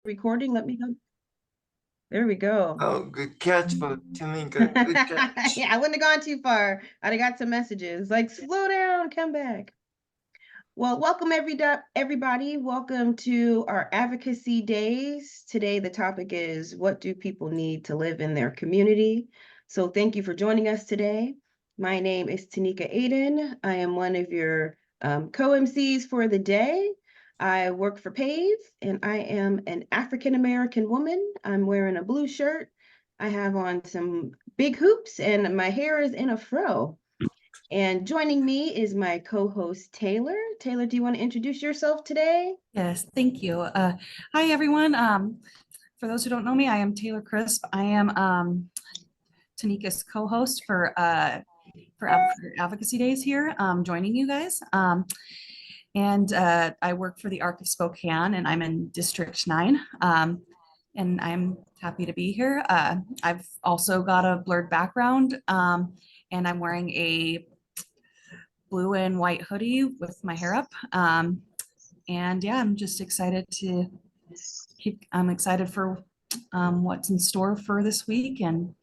Recording, let me know. There we go. Oh, good catch, Tamika. Good catch. Yeah, I wouldn't have gone too far. I'd have got some messages like, slow down, come back. Well, welcome everybody. Welcome to our advocacy days. Today, the topic is what do people need to live in their community? So thank you for joining us today. My name is Tanika Aiden. I am one of your co-MCs for the day. I work for PAVE and I am an African-American woman. I'm wearing a blue shirt. I have on some big hoops and my hair is in a fro. And joining me is my co-host, Taylor. Taylor, do you want to introduce yourself today? Yes, thank you. Hi, everyone. For those who don't know me, I am Taylor Crisp. I am Tanika's co-host for Advocacy Days here, joining you guys. And I work for the ARC of Spokane, and I'm in District 9. And I'm happy to be here. I've also got a blurred background, and I'm wearing a blue and white hoodie with my hair up. And yeah, I'm just excited I'm excited for what's in store for this week. And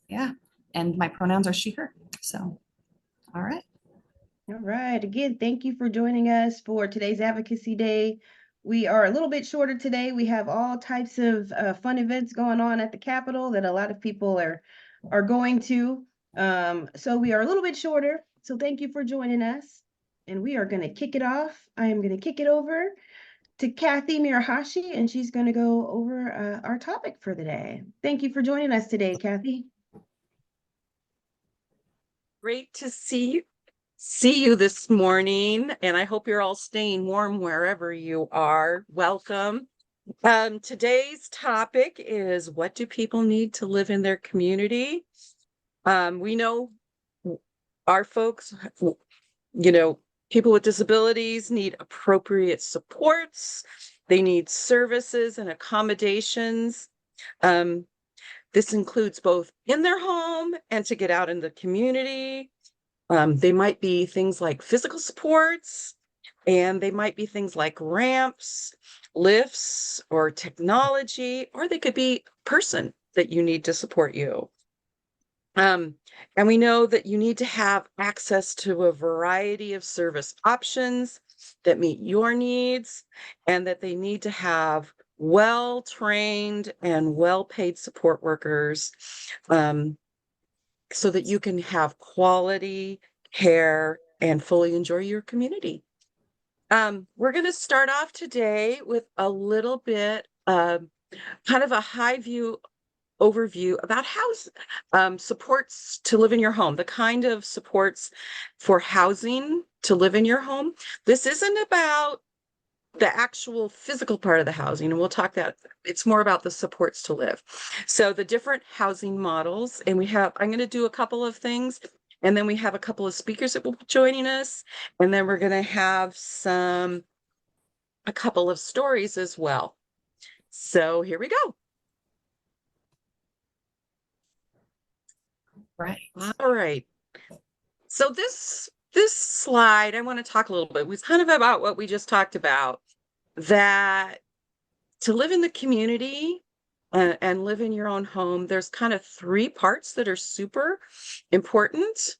yeah, and my pronouns are she, her. So, all right. All right. Again, thank you for joining us for today's Advocacy Day. We are a little bit shorter today. We have all types of fun events going on at the Capitol that a lot of people are going to. So we are a little bit shorter. So thank you for joining us. And we are going to kick it off. I am going to kick it over to Kathy Mirahashi, and she's going to go over our topic for the day. Thank you for joining us today, Kathy. Great to see you this morning, and I hope you're all staying warm wherever you are. Welcome. Today's topic is what do people need to live in their community? We know our folks, people with disabilities need appropriate supports. They need services and accommodations. This includes both in their home and to get out in the community. They might be things like physical supports, and they might be things like ramps, lifts, or technology, or they could be a person that you need to support you. And we know that you need to have access to a variety of service options that meet your needs, and that they need to have well-trained and well-paid support workers, so that you can have quality care and fully enjoy your community. We're going to start off today with a little bit kind of a high view overview about how supports to live in your home, the kind of supports for housing to live in your home. This isn't about the actual physical part of the housing, and we'll talk that it's more about the supports to live. So the different housing models, and I'm going to do a couple of things, and then we have a couple of speakers that will be joining us, and then we're going to have a couple of stories as well. So here we go. Right. All right. So this slide, I want to talk a little bit. Was kind of about what we just talked about, that to live in the community and live in your own home, there's kind of three parts that are super important.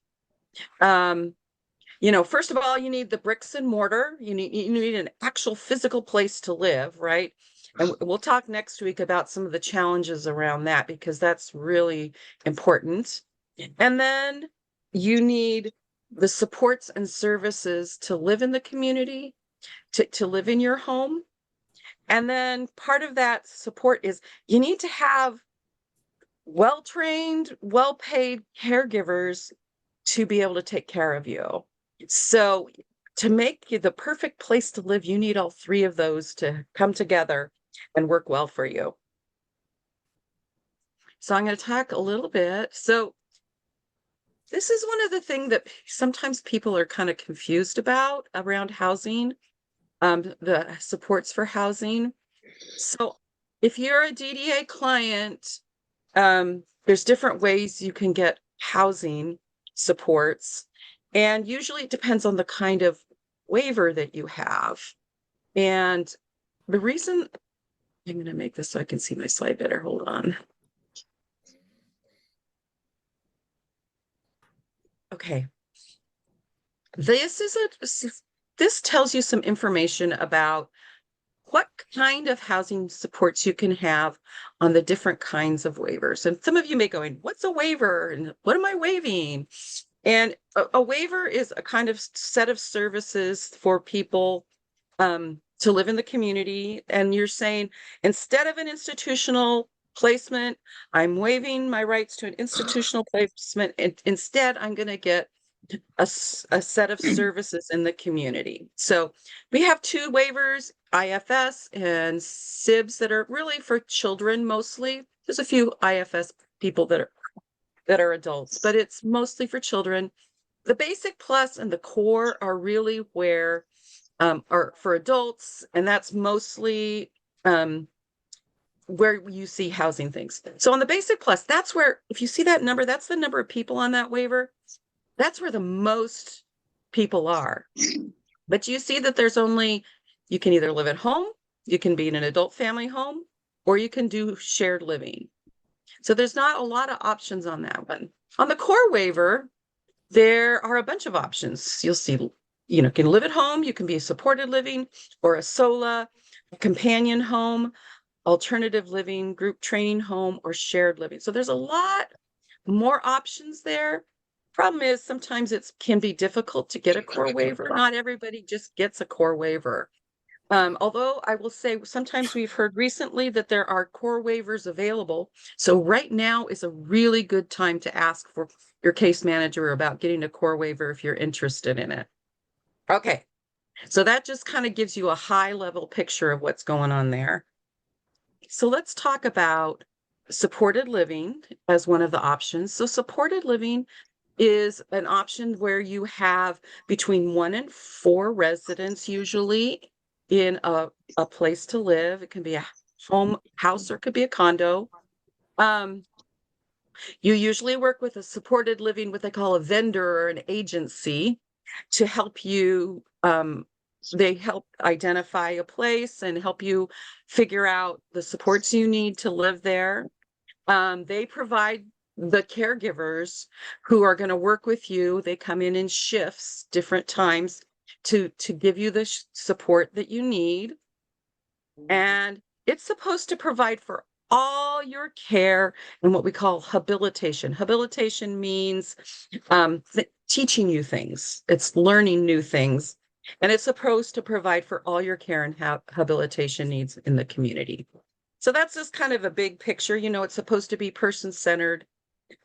First of all, you need the bricks and mortar. You need an actual physical place to live, right? And we'll talk next week about some of the challenges around that, because that's really important. And then you need the supports and services to live in the community, to live in your home. And then part of that support is you need to have well-trained, well-paid caregivers to be able to take care of you. So to make you the perfect place to live, you need all three of those to come together and work well for you. So I'm going to talk a little bit. So this is one of the things that sometimes people are kind of confused about around housing, the supports for housing. So if you're a DDA client, there's different ways you can get housing supports. And usually it depends on the kind of waiver that you have. And the reason I'm going to make this so I can see my slide better. Hold on. Okay. This tells you some information about what kind of housing supports you can have on the different kinds of waivers. And some of you may go, what's a waiver? And what am I waiving? And a waiver is a kind of set of services for people to live in the community. And you're saying, instead of an institutional placement, I'm waiving my rights to an institutional placement. And instead, I'm going to get a set of services in the community. So we have two waivers, IFS and SIBs, that are really for children mostly. There's a few IFS people that are adults, but it's mostly for children. The basic plus and the core are really where are for adults, and that's mostly where you see housing things. So on the basic plus, that's where, if you see that number, that's the number of people on that waiver. That's where the most people are. But you see that there's only, you can either live at home, you can be in an adult family home, or you can do shared living. So there's not a lot of options on that one. On the core waiver, there are a bunch of options. You'll see, you can live at home, you can be a supported living or a SOLA, a companion home, alternative living, group training home, or shared living. So there's a lot more options there. Problem is, sometimes it can be difficult to get a core waiver. Not everybody just gets a core waiver. Although I will say sometimes we've heard recently that there are core waivers available. So right now is a really good time to ask for your case manager about getting a core waiver if you're interested in it. Okay, so that just kind of gives you a high level picture of what's going on there. So let's talk about supported living as one of the options. So supported living is an option where you have between 1 and 4 residents usually in a place to live. It can be a house or it could be a condo. You usually work with a supported living, what they call a vendor or an agency, to help you. They help identify a place and help you figure out the supports you need to live there. They provide the caregivers who are going to work with you. They come in shifts, different times to give you the support that you need. And it's supposed to provide for all your care and what we call habilitation. Habilitation means teaching you things. It's learning new things. And it's supposed to provide for all your care and habilitation needs in the community. So that's just kind of a big picture. It's supposed to be person-centered.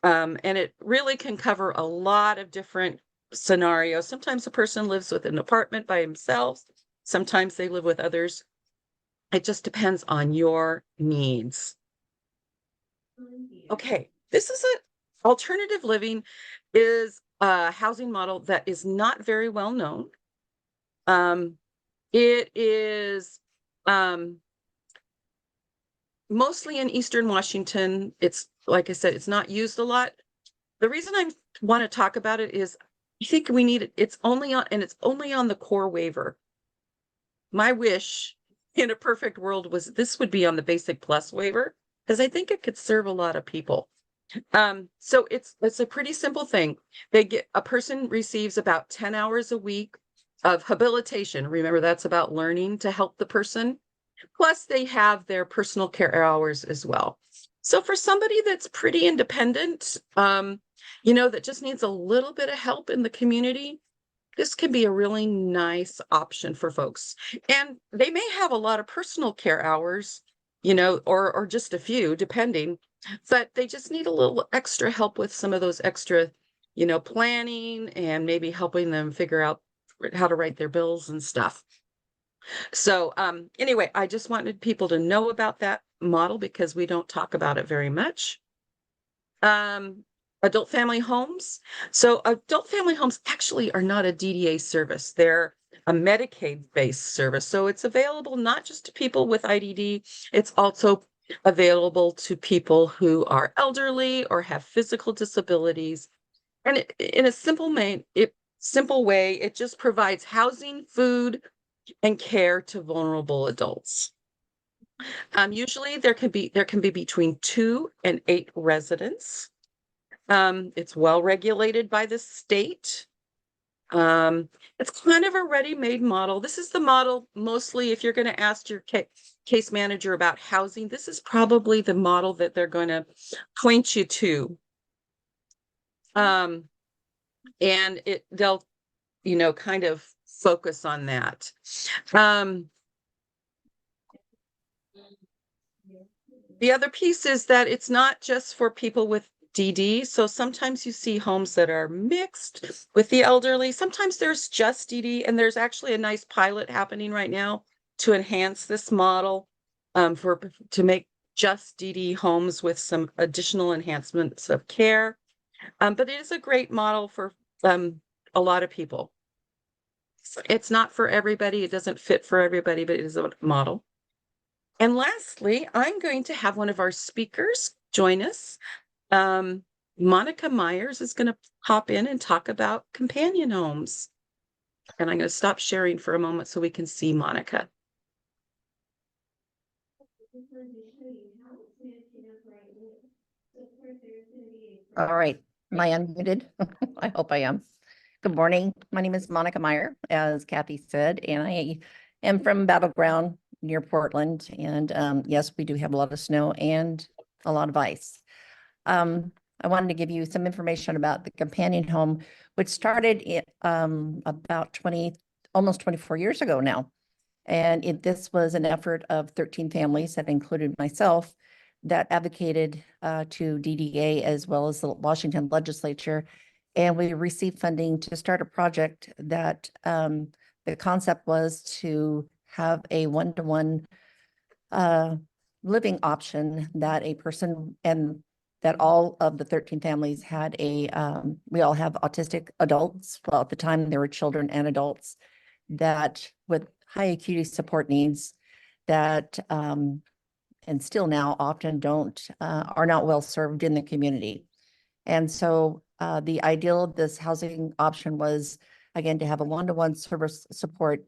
And it really can cover a lot of different scenarios. Sometimes a person lives with an apartment by themselves. Sometimes they live with others. It just depends on your needs. Okay, this is alternative living is a housing model that is not very well known. It is mostly in Eastern Washington. It's, like I said, it's not used a lot. The reason I want to talk about it is I think we need it. It's only on the core waiver. My wish in a perfect world was this would be on the basic plus waiver, because I think it could serve a lot of people. So it's a pretty simple thing. A person receives about 10 hours a week of habilitation. Remember, that's about learning to help the person. Plus, they have their personal care hours as well. So for somebody that's pretty independent, that just needs a little bit of help in the community, this can be a really nice option for folks. And they may have a lot of personal care hours, or just a few, depending, but they just need a little extra help with some of those extra, planning and maybe helping them figure out how to write their bills and stuff. So anyway, I just wanted people to know about that model because we don't talk about it very much. Adult family homes. So adult family homes actually are not a DDA service. They're a Medicaid-based service. So it's available not just to people with IDD, it's also available to people who are elderly or have physical disabilities. And in a simple way, it just provides housing, food, and care to vulnerable adults. Usually there can be between 2 and 8 residents. It's well regulated by the state. It's kind of a ready-made model. This is the model mostly if you're going to ask your case manager about housing, this is probably the model that they're going to point you to. And they'll, kind of focus on that. The other piece is that it's not just for people with DD. So sometimes you see homes that are mixed with the elderly. Sometimes there's just DD, and there's actually a nice pilot happening right now to enhance this model to make just DD homes with some additional enhancements of care. But it is a great model for a lot of people. It's not for everybody. It doesn't fit for everybody, but it is a model. And lastly, I'm going to have one of our speakers join us. Monica Myers is going to hop in and talk about companion homes. And I'm going to stop sharing for a moment so we can see Monica. All right, am I unmuted? I hope I am. Good morning. My name is Monica Meyer, as Kathy said, and I am from Battleground near Portland. And yes, we do have a lot of snow and a lot of ice. I wanted to give you some information about the companion home, which started about almost 24 years ago now. And this was an effort of 13 families that included myself that advocated to DDA as well as the Washington legislature. And we received funding to start a project that the concept was to have a one-to-one living option that a person, and that all of the 13 families had we all have autistic adults. Well, at the time there were children and adults that with high acuity support needs that and still now often are not well served in the community. And so the ideal of this housing option was, again, to have a one-to-one service support,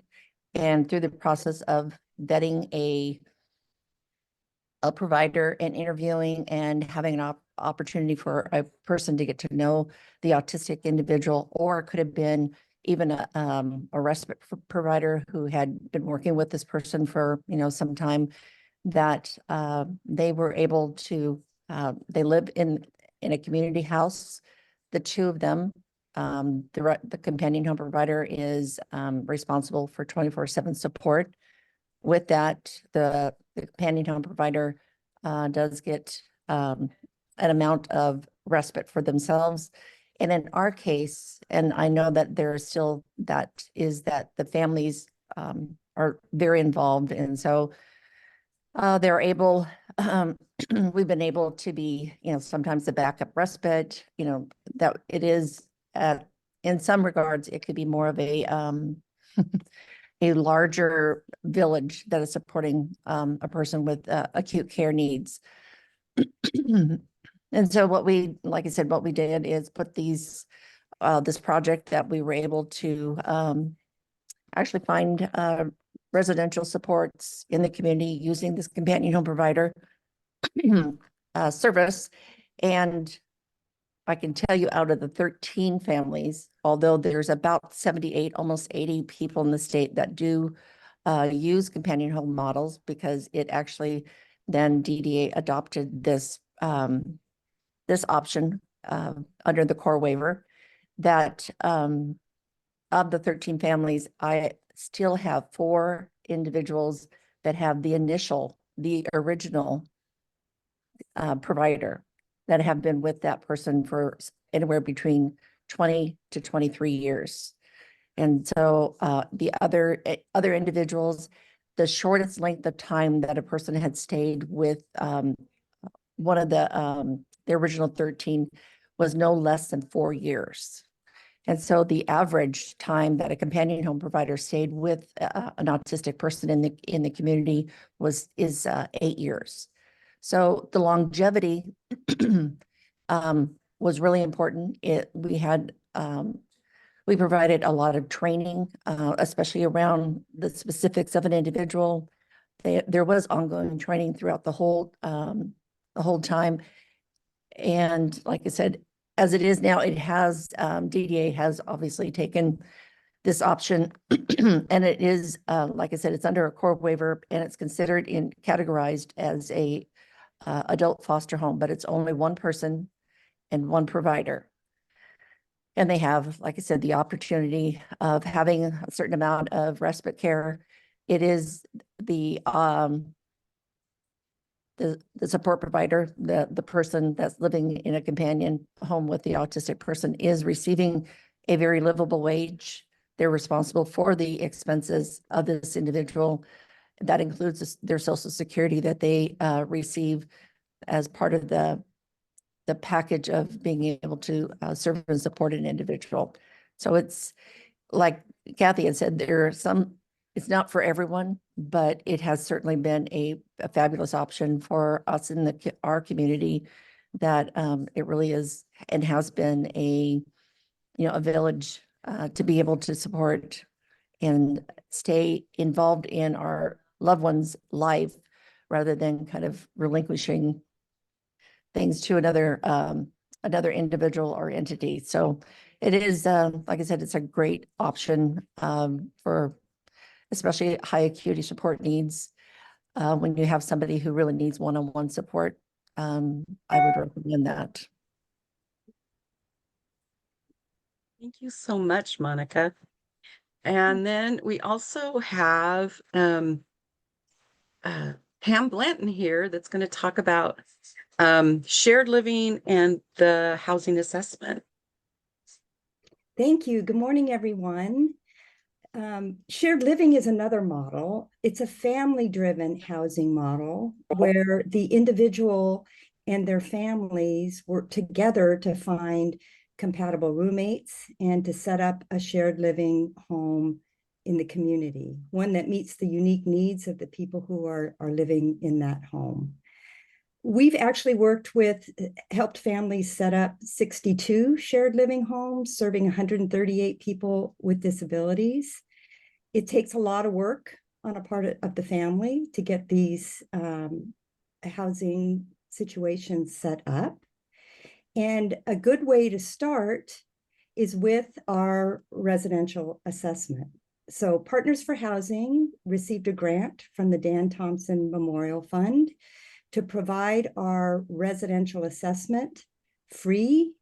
and through the process of vetting a provider and interviewing and having an opportunity for a person to get to know the autistic individual, or it could have been even a respite provider who had been working with this person for some time, that they were able to they live in a community house. The two of them, the companion home provider is responsible for 24/7 support. With that, the companion home provider does get an amount of respite for themselves. And in our case, and I know that there is still that the families are very involved. And so they're able, we've been able to be, sometimes the backup respite, that it is in some regards, it could be more of a a larger village that is supporting a person with acute care needs. And so like I said, what we did is put this project that we were able to actually find residential supports in the community using this companion home provider service. And I can tell you, out of the 13 families, although there's about 78, almost 80 people in the state that do use companion home models, because it actually then DDA adopted this option under the core waiver, that of the 13 families, I still have 4 individuals that have the original provider that have been with that person for anywhere between 20 to 23 years. And so the other individuals, the shortest length of time that a person had stayed with one of the original 13 was no less than 4 years. And so the average time that a companion home provider stayed with an autistic person in the community is 8 years. So the longevity was really important. We provided a lot of training, especially around the specifics of an individual, there was ongoing training throughout the whole time. And like I said, as it is now, it has, DDA has obviously taken this option and it is, like I said, it's under a core waiver and it's considered categorized as a adult foster home, but it's only one person and one provider. And they have, like I said, the opportunity of having a certain amount of respite care. It is the support provider, the person that's living in a companion home with the autistic person is receiving a very livable wage. They're responsible for the expenses of this individual. That includes their Social Security that they receive as part of the package of being able to serve and support an individual. So it's like Kathy had said, there are some, it's not for everyone, but it has certainly been a fabulous option for us in our community that it really is and has been a village to be able to support and stay involved in our loved one's life rather than kind of relinquishing things to another individual or entity. So it is, like I said, it's a great option for especially high acuity support needs. When you have somebody who really needs one-on-one support, I would recommend that. Thank you so much, Monica. And then we also have Pam Blanton here that's going to talk about shared living and the housing assessment. Thank you. Good morning, everyone. Shared living is another model. It's a family-driven housing model where the individual and their families work together to find compatible roommates and to set up a shared living home in the community, one that meets the unique needs of the people who are living in that home. We've actually helped families set up 62 shared living homes, serving 138 people with disabilities. It takes a lot of work on a part of the family to get these housing situations set up. And a good way to start is with our residential assessment. So Partners for Housing received a grant from the Dan Thompson Memorial Fund to provide our residential assessment free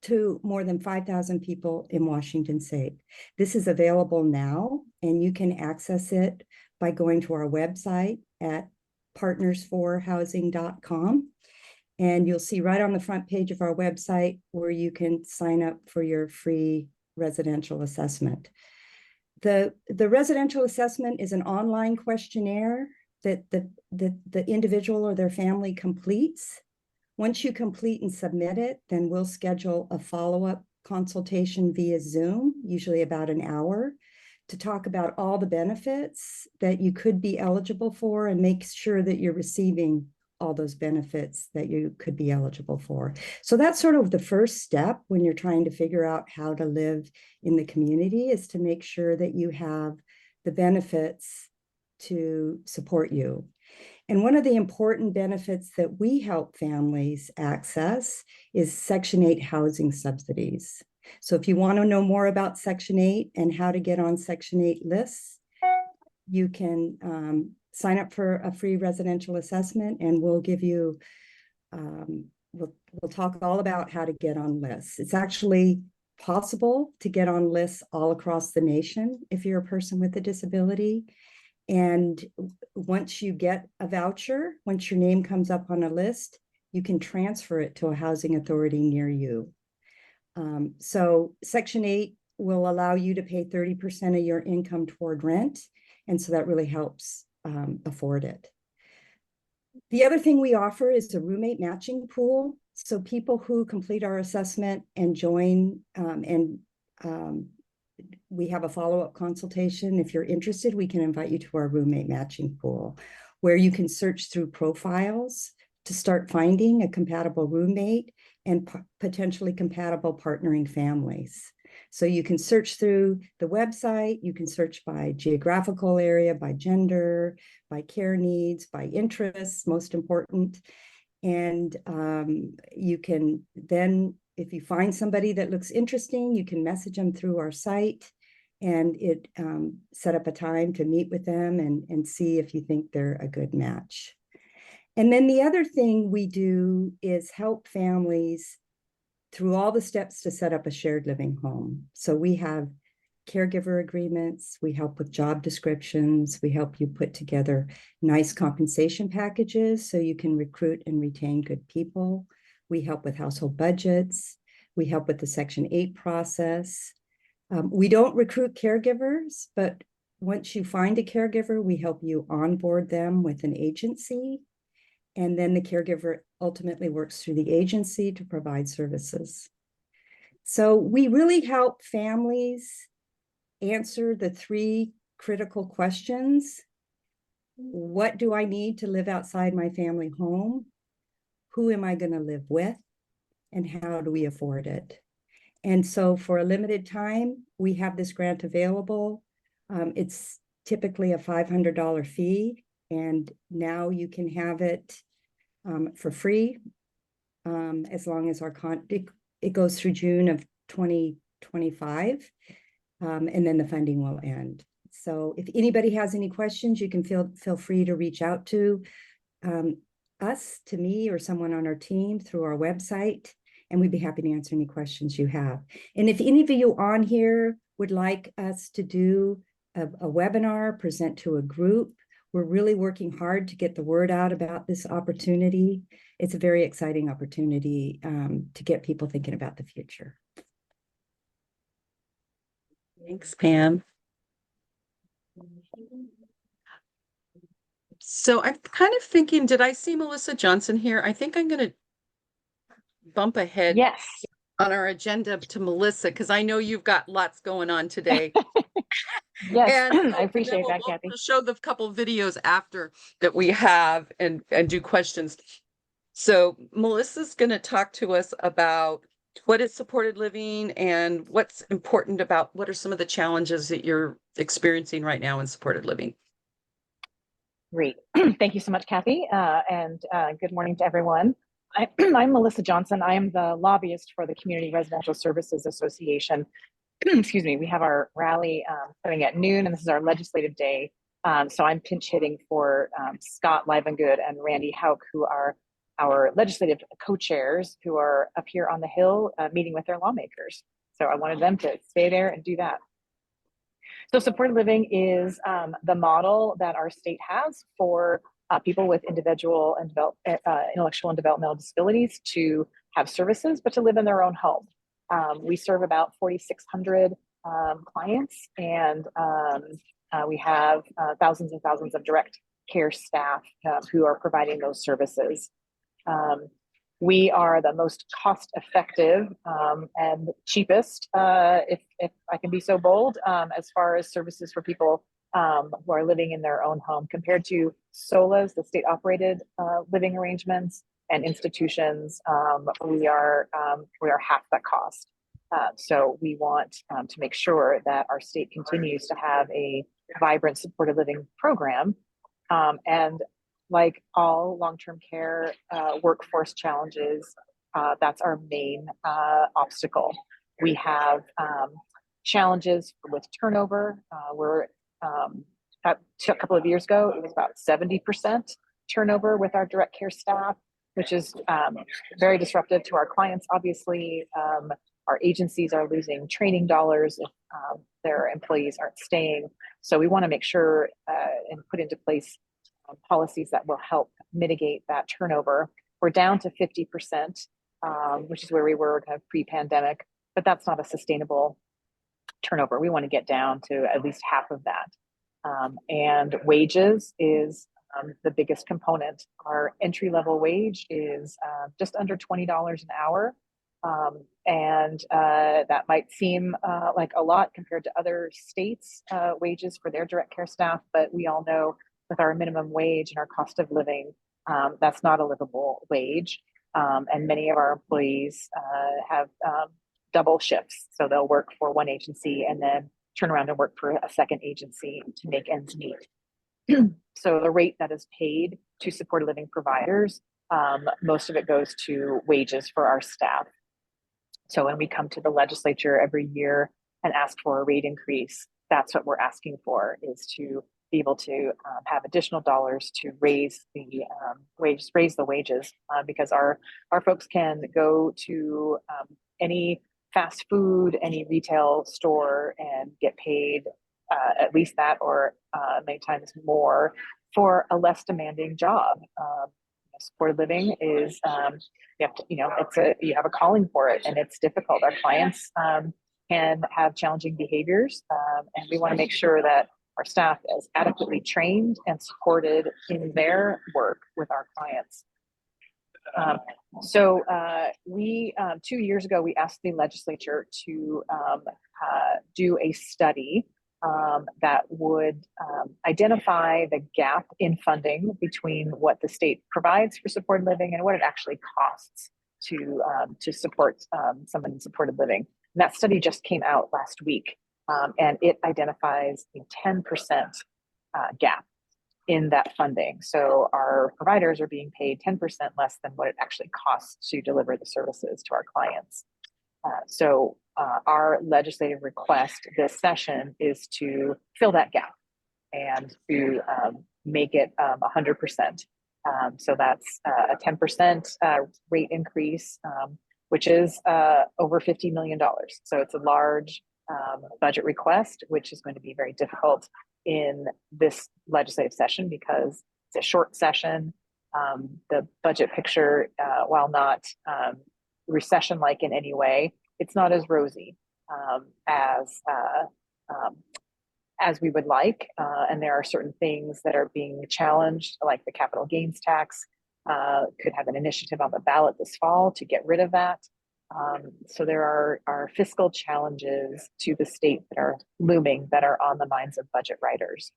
to more than 5,000 people in Washington State. This is available now, and you can access it by going to our website at partnersforhousing.com. And you'll see right on the front page of our website where you can sign up for your free residential assessment. The residential assessment is an online questionnaire that the individual or their family completes. Once you complete and submit it, then we'll schedule a follow-up consultation via Zoom, usually about an hour, to talk about all the benefits that you could be eligible for and make sure that you're receiving all those benefits that you could be eligible for. So that's sort of the first step when you're trying to figure out how to live in the community, is to make sure that you have the benefits to support you. And one of the important benefits that we help families access is Section 8 housing subsidies. So if you want to know more about Section 8 and how to get on Section 8 lists, you can sign up for a free residential assessment, and we'll give you, we'll talk all about how to get on lists. It's actually possible to get on lists all across the nation if you're a person with a disability. And once you get a voucher, once your name comes up on a list, you can transfer it to a housing authority near you. So Section 8 will allow you to pay 30% of your income toward rent. And so that really helps afford it. The other thing we offer is a roommate matching pool. So people who complete our assessment and join we have a follow-up consultation. If you're interested, we can invite you to our roommate matching pool, where you can search through profiles to start finding a compatible roommate and potentially compatible partnering families. So you can search through the website, you can search by geographical area, by gender, by care needs, by interests, most important. And you can then, if you find somebody that looks interesting, you can message them through our site and it set up a time to meet with them and see if you think they're a good match. And then the other thing we do is help families through all the steps to set up a shared living home. So we have caregiver agreements, we help with job descriptions, we help you put together nice compensation packages so you can recruit and retain good people. We help with household budgets. We help with the Section 8 process. We don't recruit caregivers, but once you find a caregiver, we help you onboard them with an agency. And then the caregiver ultimately works through the agency to provide services. So we really help families answer the 3 critical questions. What do I need to live outside my family home? Who am I going to live with? And how do we afford it? And so for a limited time, we have this grant available. It's typically a $500 fee, and now you can have it for free as long as it goes through June of 2025, and then the funding will end. So if anybody has any questions, you can feel free to reach out to us, to me, or someone on our team through our website, and we'd be happy to answer any questions you have. And if any of you on here would like us to do a webinar, present to a group, we're really working hard to get the word out about this opportunity. It's a very exciting opportunity to get people thinking about the future. Thanks, Pam. So I'm kind of thinking, did I see Melissa Johnson here? I think I'm going to bump ahead Yes. on our agenda to Melissa, because I know you've got lots going on today. Yes, And I appreciate that, we'll Kathy. show the couple of videos after that we have and do questions. So Melissa's going to talk to us about what is supported living and what's important about what are some of the challenges that you're experiencing right now in supported living. Great. Thank you so much, Kathy. And good morning to everyone. I'm Melissa Johnson. I am the lobbyist for the Community Residential Services Association. Excuse me. We have our rally starting at noon, and this is our legislative day. So I'm pinch hitting for Scott Livengood and Randy Hauk, who are our legislative co-chairs, who are up here on the Hill meeting with their lawmakers. So I wanted them to stay there and do that. So supported living is the model that our state has for people with individual and intellectual and developmental disabilities to have services, but to live in their own home. We serve about 4,600 clients, and we have thousands and thousands of direct care staff who are providing those services. We are the most cost-effective and cheapest, if I can be so bold, as far as services for people who are living in their own home, compared to SOLAs, the state-operated living arrangements, and institutions. We are half that cost. So we want to make sure that our state continues to have a vibrant supported living program, and like all long-term care workforce challenges, that's our main obstacle. We have challenges with turnover. A couple of years ago, it was about 70% turnover with our direct care staff, which is very disruptive to our clients. Obviously, our agencies are losing training dollars if their employees aren't staying. So we want to make sure and put into place policies that will help mitigate that turnover. We're down to 50%, which is where we were kind of pre-pandemic, but that's not a sustainable turnover. We want to get down to at least half of that. And wages is the biggest component. Our entry-level wage is just under $20 an hour. And that might seem like a lot compared to other states' wages for their direct care staff, but we all know with our minimum wage and our cost of living, that's not a livable wage. And many of our employees have double shifts. So they'll work for one agency and then turn around and work for a second agency to make ends meet. So the rate that is paid to supported living providers, most of it goes to wages for our staff. So when we come to the legislature every year and ask for a rate increase, that's what we're asking for, is to be able to have additional dollars to raise the wages, because our folks can go to any fast food, any retail store and get paid at least that, or many times more, for a less demanding job. Supported living is you have a calling for it, and it's difficult. Our clients can have challenging behaviors, and we want to make sure that our staff is adequately trained and supported in their work with our clients. So we 2 years ago, we asked the legislature to do a study that would identify the gap in funding between what the state provides for supported living and what it actually costs to support someone in supported living. And that study just came out last week, and it identifies a 10% gap in that funding. So our providers are being paid 10% less than what it actually costs to deliver the services to our clients. So our legislative request this session is to fill that gap and to make it 100%. So that's a 10% rate increase, which is over $50 million. So it's a large budget request, which is going to be very difficult in this legislative session because it's a short session. The budget picture, while not recession-like in any way, it's not as rosy as we would like. And there are certain things that are being challenged, like the capital gains tax. Could have an initiative on the ballot this fall to get rid of that. So there are fiscal challenges to the state that are looming, that are on the minds of budget writers.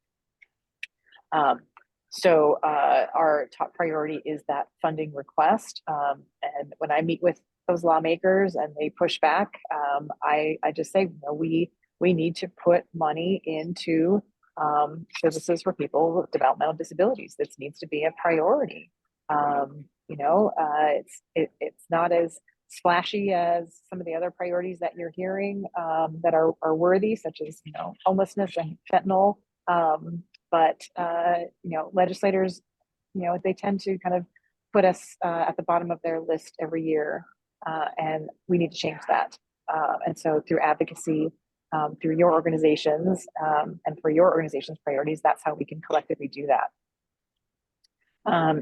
So our top priority is that funding request. And when I meet with those lawmakers and they push back, I just say, we need to put money into services for people with developmental disabilities. This needs to be a priority. It's not as splashy as some of the other priorities that you're hearing that are worthy, such as homelessness and fentanyl. But legislators, they tend to kind of put us at the bottom of their list every year, and we need to change that. And so through advocacy, through your organizations, and for your organization's priorities, that's how we can collectively do that.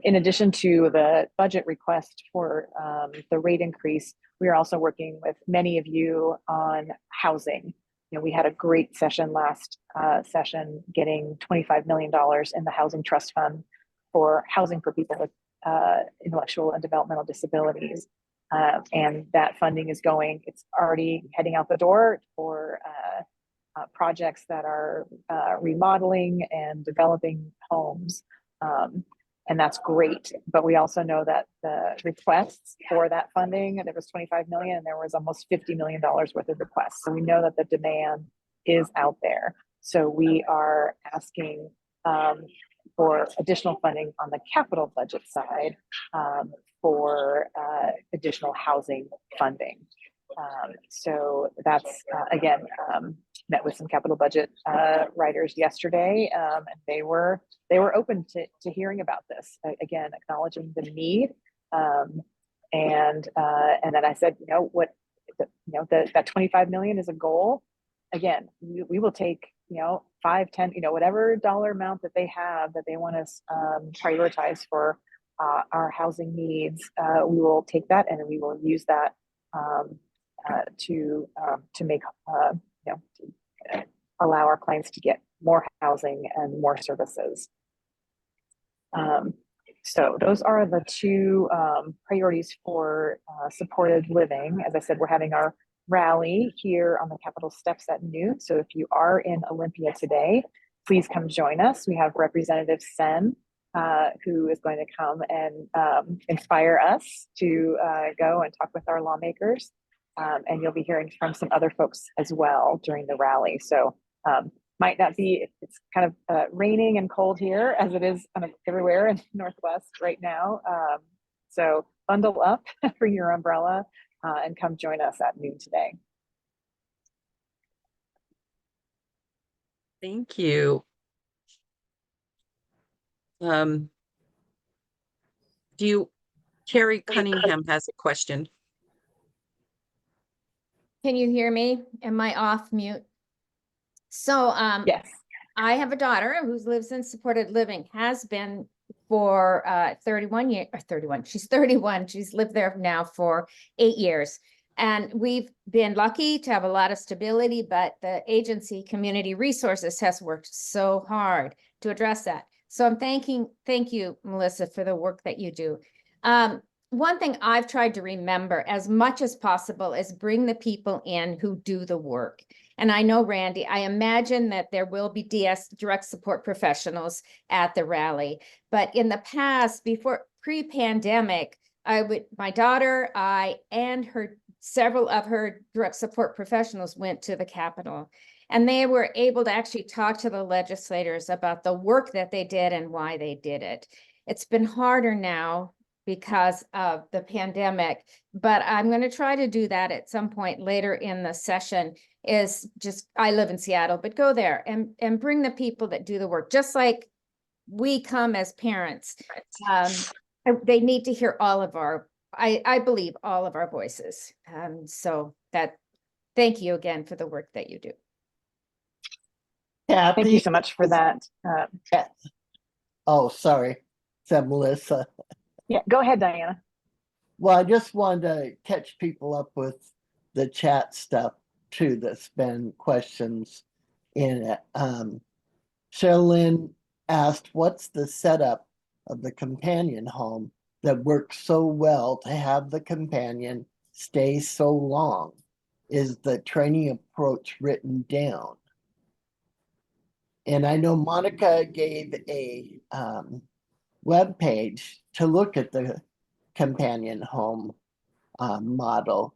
In addition to the budget request for the rate increase, we are also working with many of you on housing. We had a great session last session, getting $25 million in the Housing Trust Fund for housing for people with intellectual and developmental disabilities. And that funding is it's already heading out the door for projects that are remodeling and developing homes. And that's great. But we also know that the requests for that funding, there was 25 million and there was almost $50 million worth of requests. So we know that the demand is out there. So we are asking for additional funding on the capital budget side for additional housing funding. So that's, again, met with some capital budget writers yesterday, and they were open to hearing about this. Again, acknowledging the need, and then I said, that 25 million is a goal. Again, we will take 5, 10, whatever dollar amount that they have that they want us prioritize for our housing needs. We will take that and we will use that to make allow our clients to get more housing and more services. So those are the two priorities for supported living. As I said, we're having our rally here on the Capitol steps at noon. So if you are in Olympia today, please come join us. We have Representative Sen, who is going to come and inspire us to go and talk with our lawmakers. and you'll be hearing from some other folks as well during the rally. So might not be, it's kind of raining and cold here as it is kind of everywhere in the Northwest right now. So bundle up, bring your umbrella, and come join us at noon today. Thank you. Carrie Cunningham has a question. Can you hear me? Am I off mute? So Yes. I have a daughter who lives in supported living, has been for 31 years, or 31, she's 31. She's lived there now for 8 years. And we've been lucky to have a lot of stability, but the agency Community Resources has worked so hard to address that. So thank you, Melissa, for the work that you do. One thing I've tried to remember as much as possible is bring the people in who do the work. And I know, Randy, I imagine that there will be direct support professionals at the rally. But in the past, before pre-pandemic, my daughter, and several of her direct support professionals went to the Capitol. And they were able to actually talk to the legislators about the work that they did and why they did it. It's been harder now because of the pandemic, but I'm going to try to do that at some point later in the session. I live in Seattle, but go there and bring the people that do the work, just like we come as parents. They need to hear all of I believe all of our voices. Thank you again for the work that you do. Thank you so much for that. Oh, sorry. Is that Melissa? Yeah, go ahead, Diana. Well, I just wanted to catch people up with the chat stuff too. That's been questions in it. Sherilyn asked, what's the setup of the companion home that works so well to have the companion stay so long? Is the training approach written down? And I know Monica gave a web page to look at the companion home model.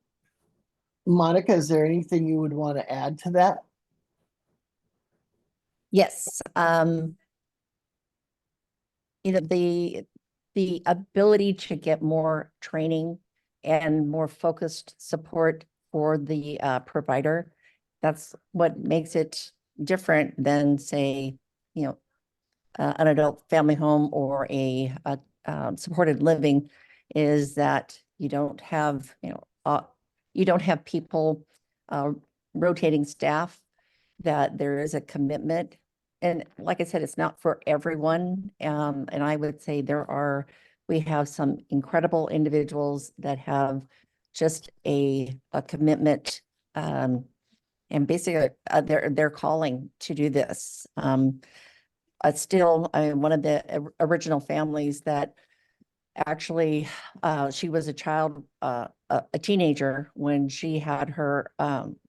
Monica, is there anything you would want to add to that? Yes. The ability to get more training and more focused support for the provider, that's what makes it different than, say, an adult family home or a supported living, is that you don't have people rotating staff, that there is a commitment. And like I said, it's not for everyone. And I would say we have some incredible individuals that have just a commitment, and basically they're calling to do this. Still, one of the original families that actually, she was a child, a teenager when she had her,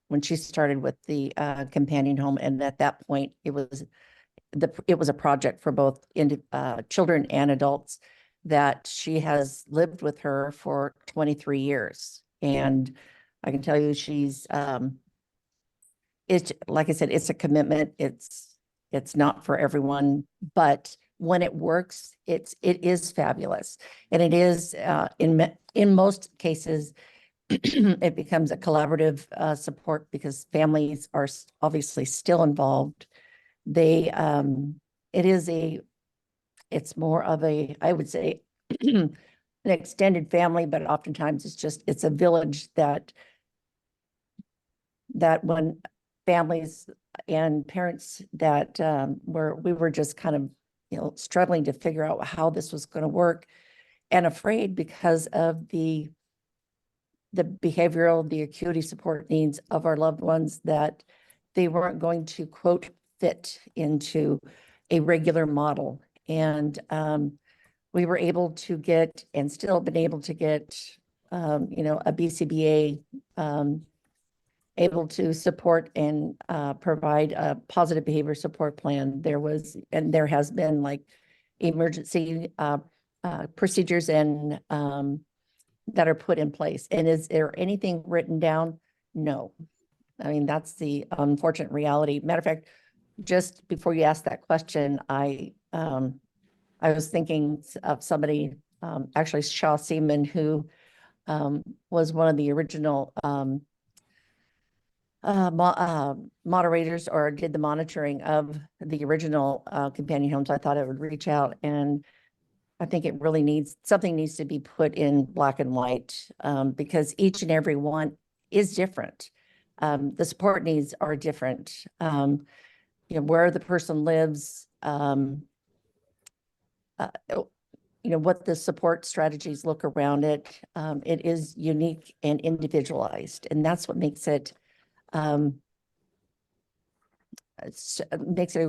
when she started with the companion home. And at that point, it was a project for both children and adults, that she has lived with her for 23 years. And I can tell you she's, it's like I said, it's a commitment. It's not for everyone, but when it works, it is fabulous. And it is, in most cases, it becomes a collaborative support, because families are obviously still involved. It's more of I would say, an extended family, but oftentimes it's a village that when families and parents that we were just kind of, struggling to figure out how this was going to work, and afraid because of the behavioral, the acuity support needs of our loved ones, that they weren't going to, quote, fit into a regular model. And we were able to get, and still been able to get, a BCBA able to support and provide a positive behavior support plan. There has been like emergency procedures and that are put in place. And is there anything written down? No. I mean, that's the unfortunate reality. Matter of fact, just before you asked that question, I was thinking of somebody, actually Shaw Seaman, who was one of the original moderators, or did the monitoring of the original companion homes. I thought I would reach out, and I think it really something needs to be put in black and white, because each and every one is different. The support needs are different. Where the person lives, what the support strategies look around it. It is unique and individualized, and that's what makes it a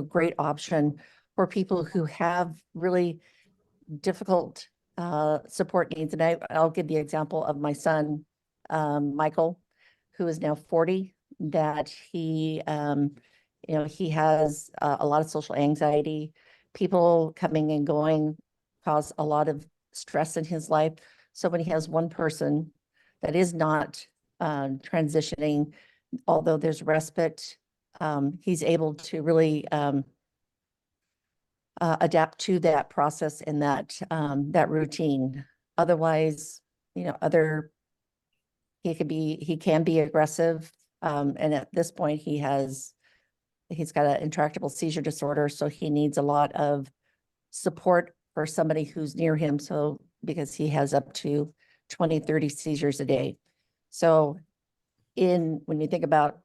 great option for people who have really difficult support needs. And I'll give the example of my son, Michael, who is now 40, that he has a lot of social anxiety. People coming and going cause a lot of stress in his life. So when he has one person that is not transitioning, although there's respite, he's able to really adapt to that process and that routine. Otherwise, he can be aggressive. And at this point he's got an intractable seizure disorder. So he needs a lot of support for somebody who's near him. So because he has up to 20, 30 seizures a day. So when you think about,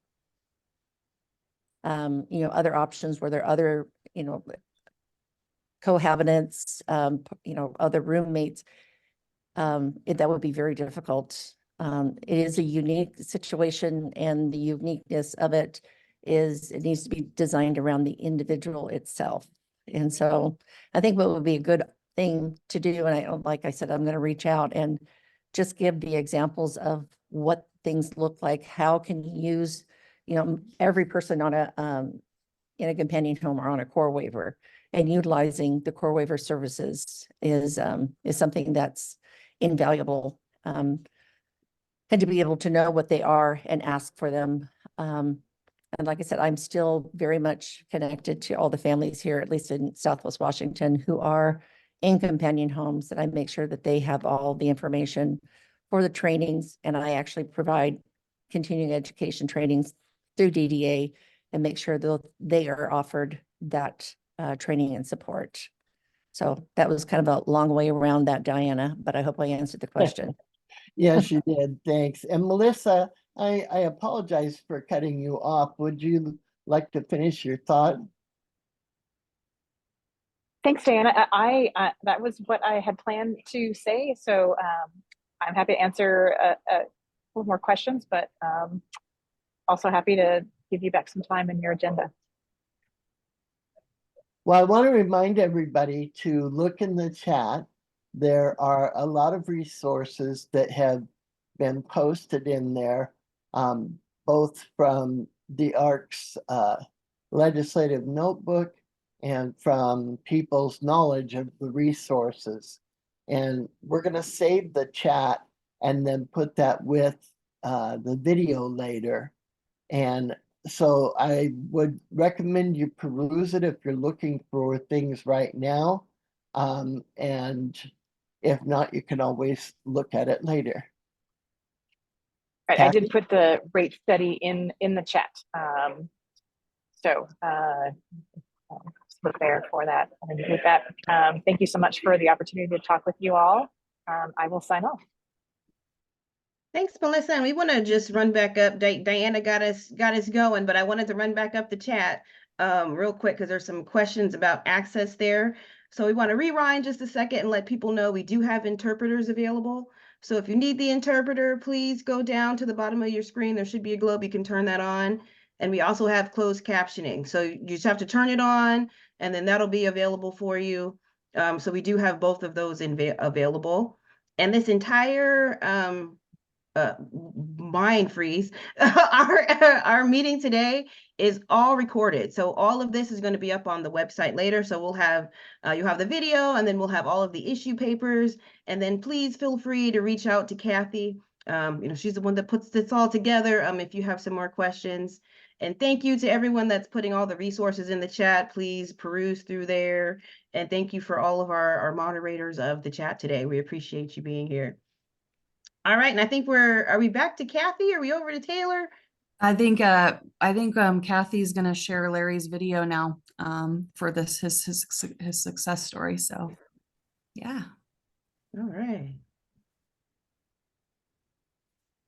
other options where there are other, cohabitants, other roommates, that would be very difficult. It is a unique situation, and the uniqueness of it is it needs to be designed around the individual itself. And so I think what would be a good thing to do, and like I said, I'm going to reach out and just give the examples of what things look like. How can you use, every person on in a companion home or on a core waiver, and utilizing the core waiver services is something that's invaluable. And to be able to know what they are and ask for them. And like I said, I'm still very much connected to all the families here, at least in Southwest Washington, who are in companion homes, that I make sure that they have all the information for the trainings. And I actually provide continuing education trainings through DDA and make sure that they are offered that training and support. So that was kind of a long way around that, Diana, but I hope I answered the question. Yes, you did. Thanks. And Melissa, I apologize for cutting you off. Would you like to finish your thought? Thanks, Diana. I that was what I had planned to say. So I'm happy to answer a couple more questions, but also happy to give you back some time in your agenda. Well, I want to remind everybody to look in the chat. There are a lot of resources that have been posted in there, both from the ARC's legislative notebook and from people's knowledge of the resources. And we're going to save the chat and then put that with the video later. And so I would recommend you peruse it if you're looking for things right now. And if not, you can always look at it later. Right, I did put the rate study in the chat. So look there for that. And with that, thank you so much for the opportunity to talk with you all. I will sign off. Thanks, Melissa. And we want to just run back up. Diana got us going, but I wanted to run back up the chat real quick because there's some questions about access there. So we want to rewind just a second and let people know we do have interpreters available. So if you need the interpreter, please go down to the bottom of your screen. There should be a globe. You can turn that on. And we also have closed captioning. So you just have to turn it on, and then that'll be available for you. So we do have both of those available. And this entire mind freeze, our meeting today is all recorded. So all of this is going to be up on the website later. So we'll have, you'll have the video, and then we'll have all of the issue papers. And then please feel free to reach out to Kathy. She's the one that puts this all together. If you have some more questions. And thank you to everyone that's putting all the resources in the chat. Please peruse through there. And thank you for all of our moderators of the chat today. We appreciate you being here. All right, and I think are we back to Kathy? Are we over to Taylor? I think Kathy's gonna share Larry's video now for this his success story. So yeah. All right.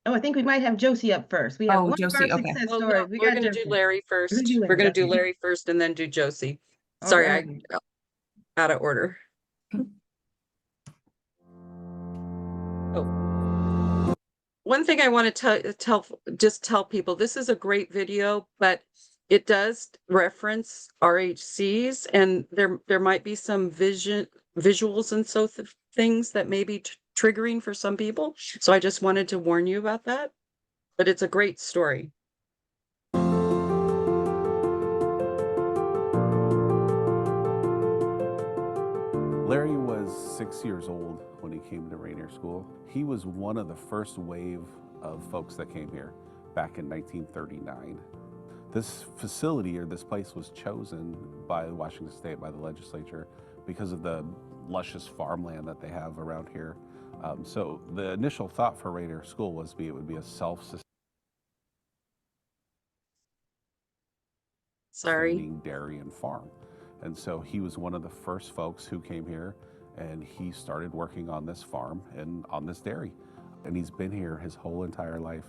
Oh, I think we might have Josie up first. We have one Josie, of our okay. success Well, stories. no, We we're got going to do Josie. Larry first. We're gonna do We're going to do okay. Larry first and then do Josie. All Sorry, right. out of order. Oh. One thing I want to tell people, this is a great video, but it does reference RHCs, and there might be some visuals and things that may be triggering for some people. So I just wanted to warn you about that. But it's a great story. Larry was 6 years old when he came to Rainier School. He was one of the first wave of folks that came here back in 1939. This facility, or this place, was chosen by Washington State, by the legislature, because of the luscious farmland that they have around here. So the initial thought for Rainier School was it would be a self-sustaining dairy and farm. And so he was one of the first folks who came here, and he started working on this farm and on this dairy. And he's been here his whole entire life.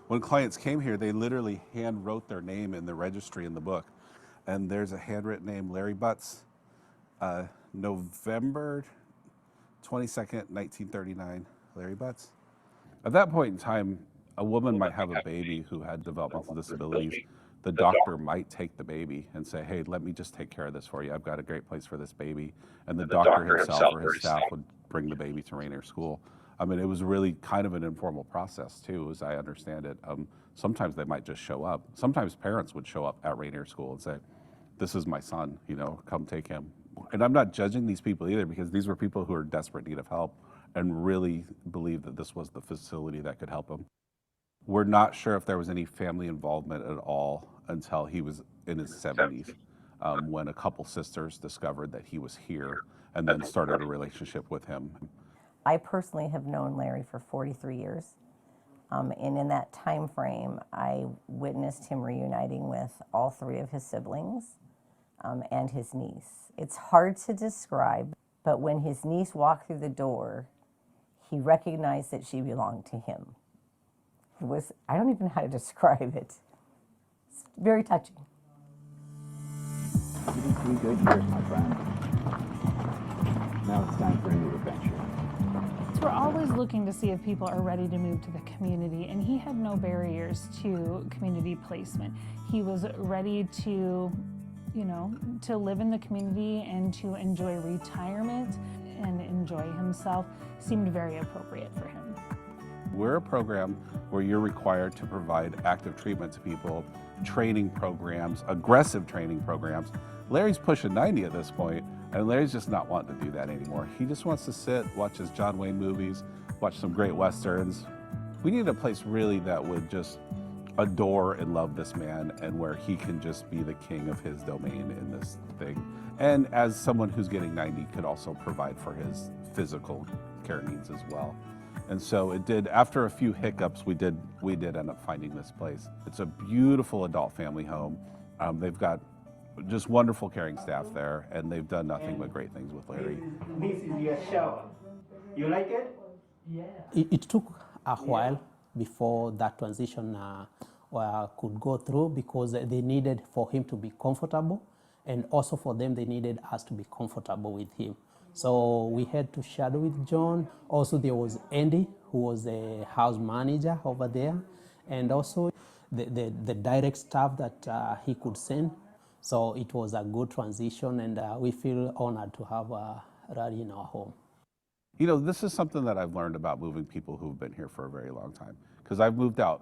When clients came here, they literally hand wrote their name in the registry in the book. And there's a handwritten name, Larry Butts, November 22nd, 1939, Larry Butts. At that point in time, a woman might have a baby who had developmental disabilities. The doctor might take the baby and say, hey, let me just take care of this for you. I've got a great place for this baby. And the doctor himself or his staff would bring the baby to Rainier School. I mean, it was really kind of an informal process too, as I understand it. Sometimes they might just show up. Sometimes parents would show up at Rainier School and say, this is my son, come take him. And I'm not judging these people either, because these were people who are in desperate need of help and really believed that this was the facility that could help them. We're not sure if there was any family involvement at all until he was in his 70s, when a couple sisters discovered that he was here and then started a relationship with him. I personally have known Larry for 43 years. And in that time frame, I witnessed him reuniting with all three of his siblings and his niece. It's hard to describe, but when his niece walked through the door, he recognized that she belonged to him. It was, I don't even know how to describe it. It's very touching. You did pretty good years, my friend. Now it's time for a new adventure. So we're always looking to see if people are ready to move to the community, and he had no barriers to community placement. He was ready to, to live in the community and to enjoy retirement and enjoy himself. Seemed very appropriate for him. We're a program where you're required to provide active treatment to people, training programs, aggressive training programs. Larry's pushing 90 at this point, and Larry's just not wanting to do that anymore. He just wants to sit, watch his John Wayne movies, watch some great Westerns. We need a place really that would just adore and love this man, and where he can just be the king of his domain in this thing. And as someone who's getting 90 could also provide for his physical care needs as well. And so it did, after a few hiccups, we did end up finding this place. It's a beautiful adult family home. They've got just wonderful caring staff there, and they've done nothing but great things with Larry. This is your shower. You like it? Yeah. It took a while before that transition could go through, because they needed for him to be comfortable, and also for them, they needed us to be comfortable with him. So we had to shadow with John. Also, there was Andy, who was a house manager over there, and also the direct staff that he could send. So it was a good transition, and we feel honored to have Larry in our home. This is something that I've learned about moving people who've been here for a very long time, because I've moved out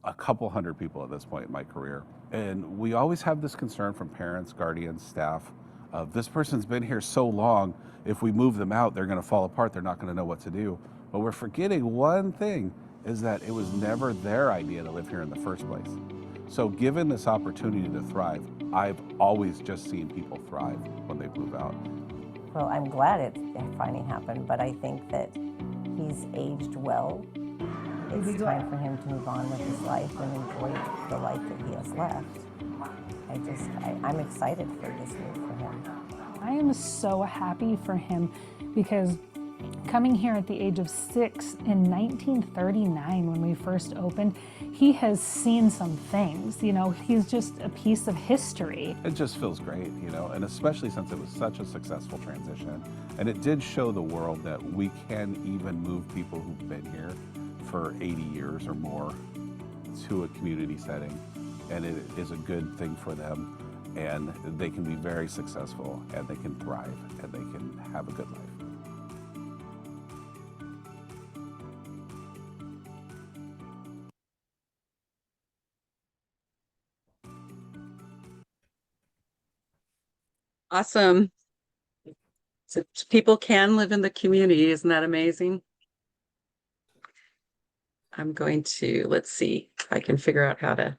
a couple hundred people at this point in my career. And we always have this concern from parents, guardians, staff of this person's been here so long, if we move them out, they're going to fall apart. They're not going to know what to do. But we're forgetting one thing, is that it was never their idea to live here in the first place. So given this opportunity to thrive, I've always just seen people thrive when they move out. Well, I'm glad it finally happened, but I think that he's aged well. It's time for him to move on with his life and enjoy the life that he has left. I'm excited for this move for him. I am so happy for him because coming here at the age of 6 in 1939 when we first opened, he has seen some things, you know, he's just a piece of history. It just feels great, you know, and especially since it was such a successful transition. And it did show the world that we can even move people who've been here for 80 years or more to a community setting. And it is a good thing for them. And they can be very successful, and they can thrive, and they can have a good life. Awesome. So people can live in the community. Isn't that amazing? I'm going to, let's see if I can figure out how to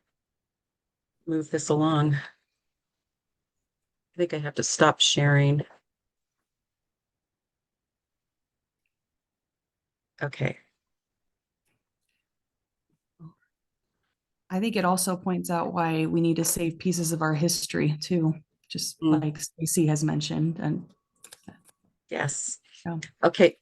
move this along. I think I have to stop sharing. Okay. I think it also points out why we need to save pieces of our history too, just like Stacey has mentioned. And yes. Yeah. Okay.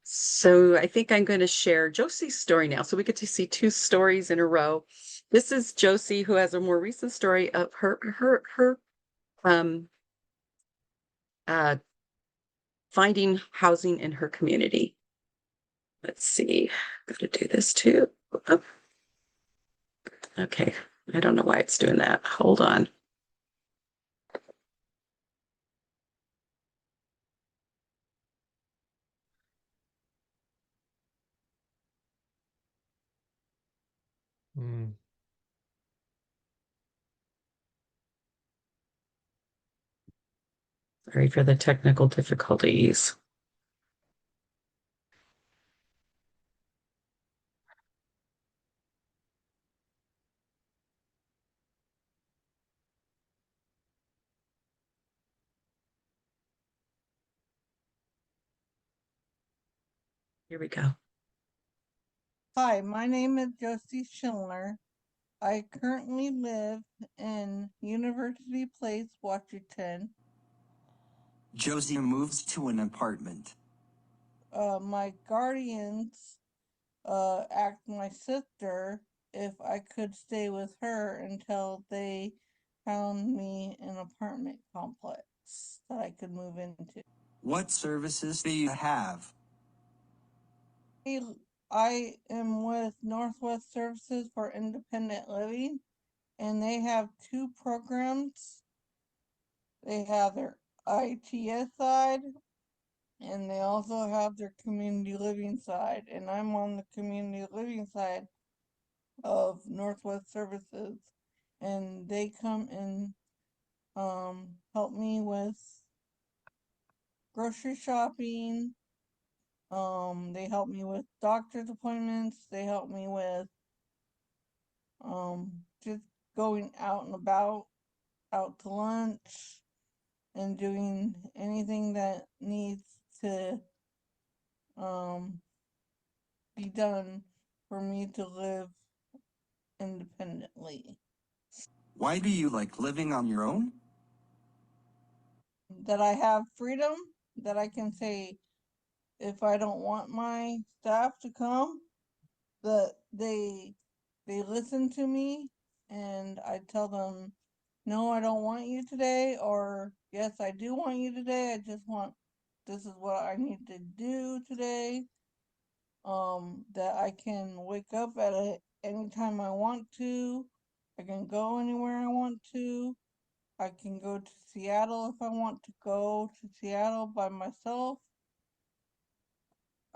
So I think I'm going to share Josie's story now. So we get to see 2 stories in a row. This is Josie, who has a more recent story of her finding housing in her community. Let's see. I'm going to do this too. Oh. Okay. I don't know why it's doing that. Hold on. Sorry for the technical difficulties. Here we go. Hi, my name is Josie Schindler. I currently live in University Place, Washington. Josie moves to an apartment. My guardians asked my sister if I could stay with her until they found me an apartment complex that I could move into. What services do you have? I am with Northwest Services for Independent Living, and they have 2 programs. They have their ITS side, and they also have their community living side, and I'm on the community living side of Northwest Services, and they come and help me with grocery shopping. They help me with doctor's appointments. They help me with just going out and about, out to lunch, and doing anything that needs to be done for me to live independently. Why do you like living on your own? That I have freedom, that I can say if I don't want my staff to come, that they listen to me, and I tell them, no, I don't want you today, or yes, I do want you today. I just want, this is what I need to do today. That I can wake up at any time I want to. I can go anywhere I want to. I can go to Seattle if I want to go to Seattle by myself.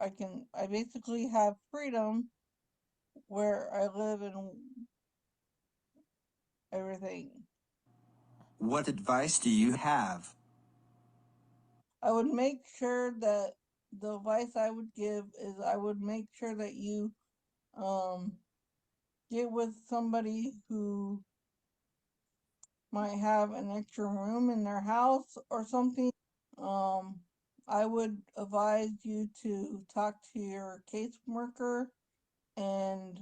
I basically have freedom where I live and everything. What advice do you have? I would make sure that the advice I would give is I would make sure that you get with somebody who might have an extra room in their house or something. I would advise you to talk to your caseworker and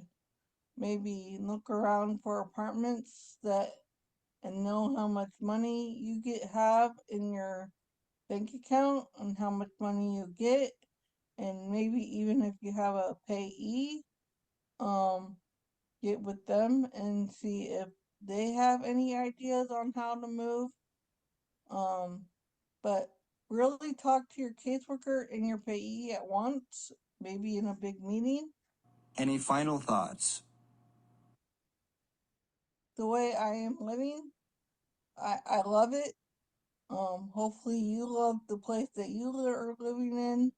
maybe look around for apartments that and know how much money you have in your bank account and how much money you get, and maybe even if you have a payee, get with them and see if they have any ideas on how to move. But really talk to your caseworker and your payee at once, maybe in a big meeting. Any final thoughts? The way I am living, I love it. Hopefully you love the place that you are living in,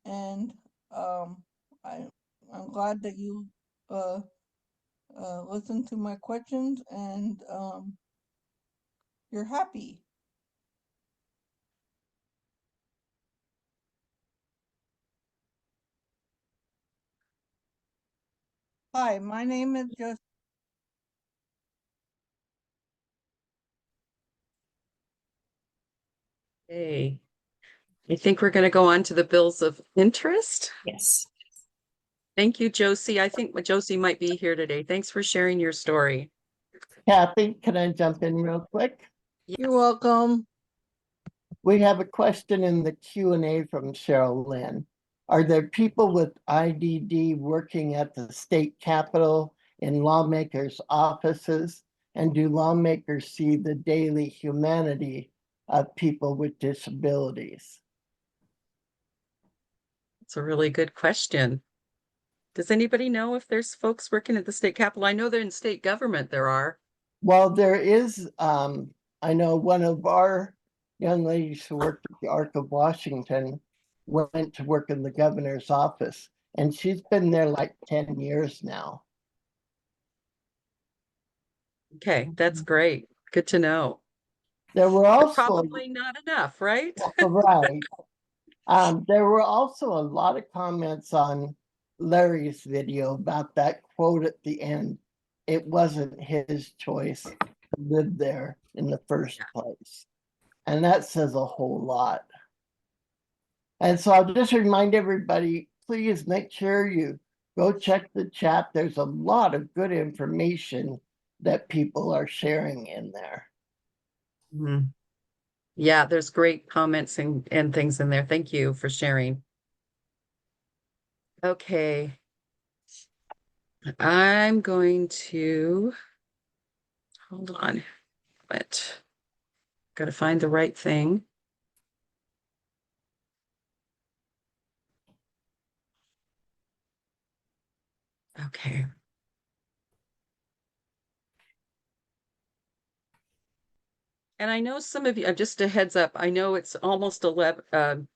and I'm glad that you listened to my questions, and you're happy. Hi, my name is Josie. Hey, I think we're going to go on to the bills of interest. Yes. Thank you, Josie. I think Josie might be here today. Thanks for sharing your story. Kathy, can I jump in real quick? You're welcome. We have a question in the Q&A from Cheryl Lynn. Are there people with IDD working at the state capitol in lawmakers' offices? And do lawmakers see the daily humanity of people with disabilities? It's a really good question. Does anybody know if there's folks working at the state capitol? I know they're in state government, there are. Well, there is, I know one of our young ladies who worked at the Arc of Washington went to work in the governor's office, and she's been there like 10 years now. Okay, that's great. Good to know. There were But also probably not enough, right? right. There were also a lot of comments on Larry's video about that quote at the end. It wasn't his choice to live there in the first place. And that says a whole lot. And so I'll just remind everybody, please make sure you go check the chat. There's a lot of good information that people are sharing in there. Mm-hmm. Yeah, there's great comments and things in there. Thank you for sharing. Okay. I'm going to hold on. But got to find the right thing. Okay. And I know some of you, just a heads up, I know it's almost 11.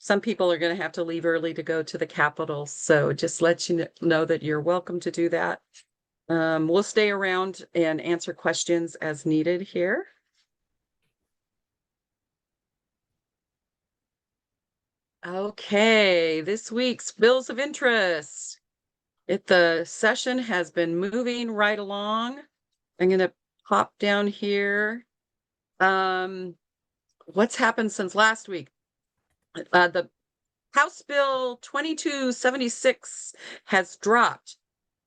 Some people are going to have to leave early to go to the Capitol. So just let you know that you're welcome to do that. We'll stay around and answer questions as needed here. Okay, this week's bills of interest. The session has been moving right along. I'm going to pop down here. What's happened since last week? The House Bill 2276 has dropped.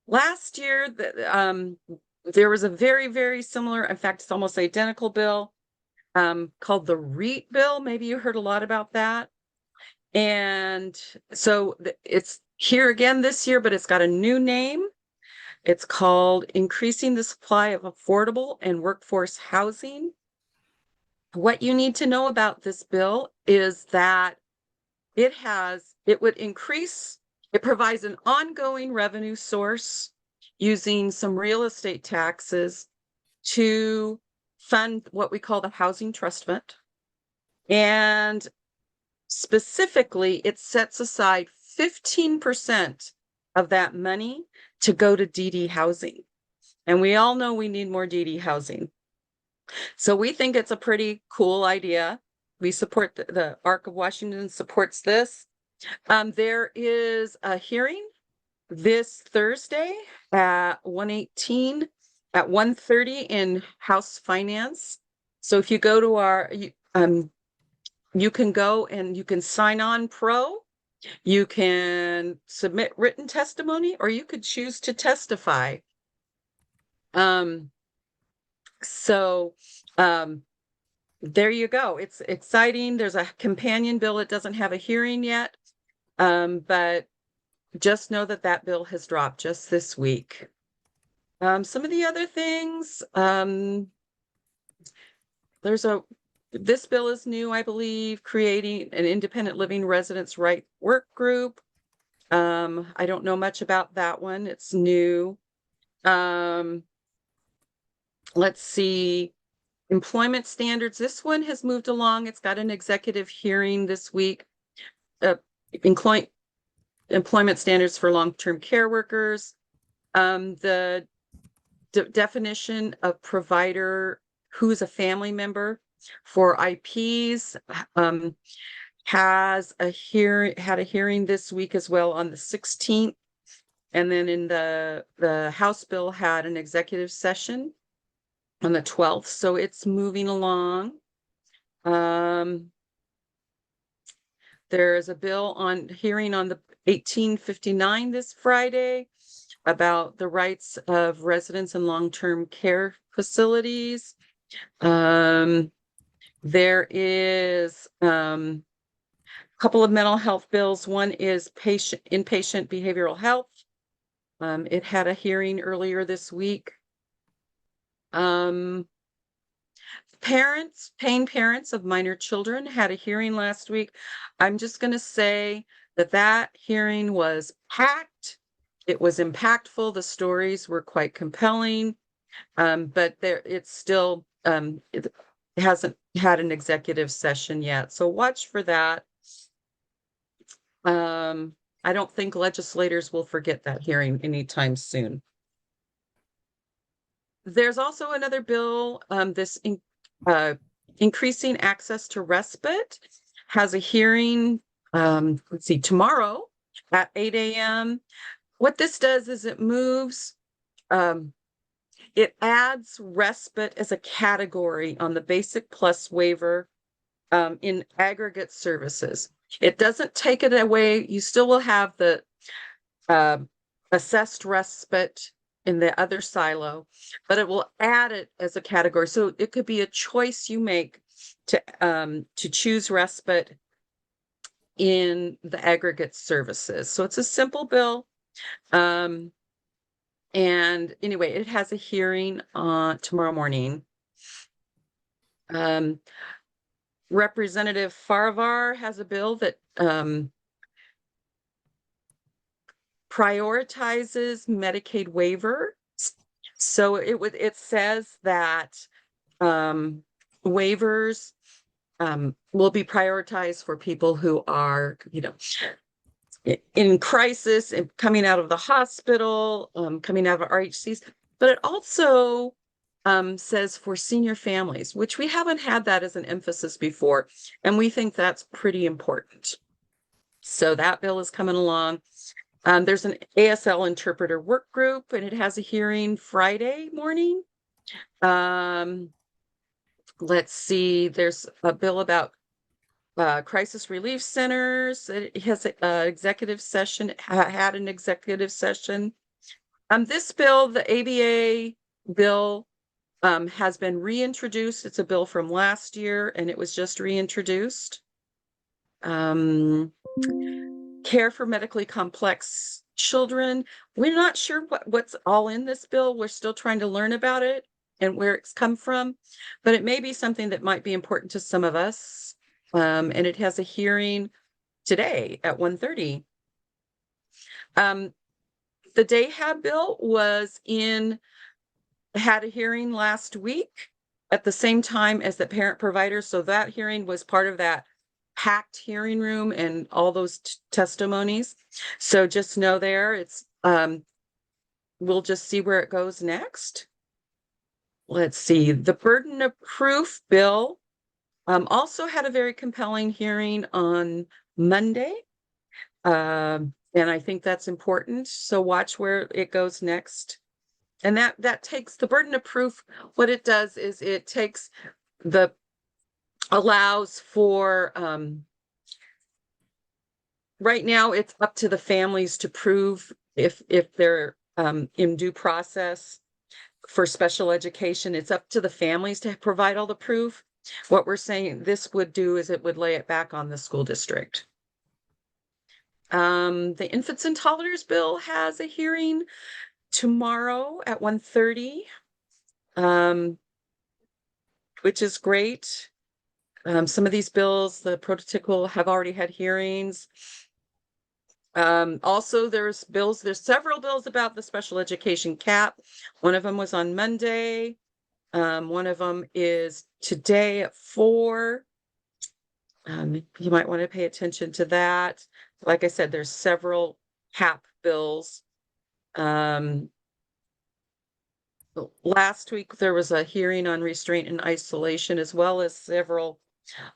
Last year, there was a very, very similar, in fact, it's almost identical bill called the REIT bill. Maybe you heard a lot about that. And so it's here again this year, but it's got a new name. It's called Increasing the Supply of Affordable and Workforce Housing. What you need to know about this bill is that it provides an ongoing revenue source using some real estate taxes to fund what we call the Housing Trust Fund. And specifically, it sets aside 15% of that money to go to DD housing. And we all know we need more DD housing. So we think it's a pretty cool idea. We support the Arc of Washington supports this. There is a hearing this Thursday at 1:18 at 1:30 in House Finance. So if you go to you can go and you can sign on pro. You can submit written testimony, or you could choose to testify. So there you go. It's exciting. There's a companion bill. It doesn't have a hearing yet, but just know that that bill has dropped just this week. Some of the other things, this bill is new, I believe, creating an independent living residents' right work group. I don't know much about that one. It's new. Let's see. Employment standards. This one has moved along. It's got an executive hearing this week. Employment standards for long-term care workers. The definition of provider who's a family member for IPs had a hearing this week as well on the 16th. And then in the House bill had an executive session on the 12th. So it's moving along. There's a bill on hearing on the 1859 this Friday about the rights of residents in long-term care facilities. There is a couple of mental health bills. One is inpatient behavioral health. It had a hearing earlier this week. Paying parents of minor children had a hearing last week. I'm just going to say that hearing was packed. It was impactful. The stories were quite compelling, but it hasn't had an executive session yet. So watch for that. I don't think legislators will forget that hearing anytime soon. There's also another bill, increasing access to respite has a hearing, let's see, tomorrow at 8 a.m. What this does is it moves, it adds respite as a category on the Basic Plus waiver in aggregate services. It doesn't take it away. You still will have the assessed respite in the other silo, but it will add it as a category. So it could be a choice you make to choose respite in the aggregate services. So it's a simple bill. And anyway, it has a hearing on tomorrow morning. Representative Farvar has a bill that prioritizes Medicaid waiver. So it says that waivers will be prioritized for people who are, in crisis and coming out of the hospital, coming out of RHCs, but it also says for senior families, which we haven't had that as an emphasis before, and we think that's pretty important. So that bill is coming along. There's an ASL interpreter work group, and it has a hearing Friday morning. Let's see, there's a bill about crisis relief centers. It has an executive session, had an executive session. This bill, the ABA bill, has been reintroduced. It's a bill from last year, and it was just reintroduced. Care for medically complex children. We're not sure what's all in this bill. We're still trying to learn about it and where it's come from, but it may be something that might be important to some of us. And it has a hearing today at 1:30. The DAHAB bill had a hearing last week at the same time as the parent provider. So that hearing was part of that packed hearing room and all those testimonies. So just know it's we'll just see where it goes next. Let's see, the burden of proof bill also had a very compelling hearing on Monday. And I think that's important. So watch where it goes next. And that takes the burden of proof. What it does is it takes allows for, right now it's up to the families to prove if they're in due process for special education. It's up to the families to provide all the proof. What we're saying this would do is it would lay it back on the school district. The infants and toddlers bill has a hearing tomorrow at 1:30, which is great. Some of these bills, the prototypical, have already had hearings. Also, there's several bills about the special education cap. One of them was on Monday. One of them is today at 4. You might want to pay attention to that. Like I said, there's several cap bills. Last week, there was a hearing on restraint and isolation, as well as several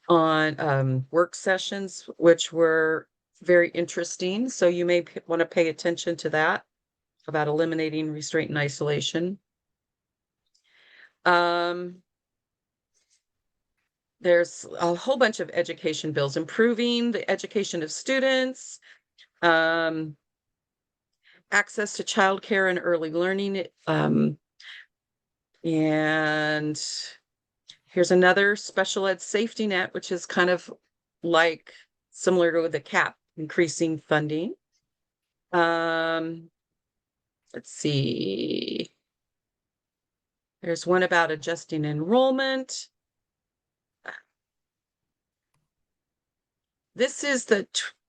on work sessions, which were very interesting. So you may want to pay attention to that about eliminating restraint and isolation. There's a whole bunch of education bills, improving the education of students, access to childcare and early learning. And here's another special ed safety net, which is kind of like similar to the cap, increasing funding. Let's see. There's one about adjusting enrollment. This is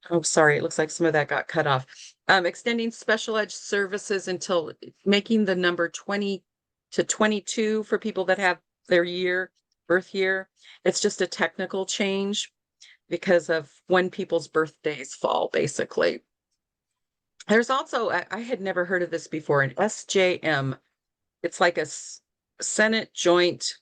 oh, sorry, it looks like some of that got cut off. Extending special ed services until making the number 20 to 22 for people that have their birth year. It's just a technical change because of when people's birthdays fall, basically. There's also, I had never heard of this before, an SJM. It's like a Senate joint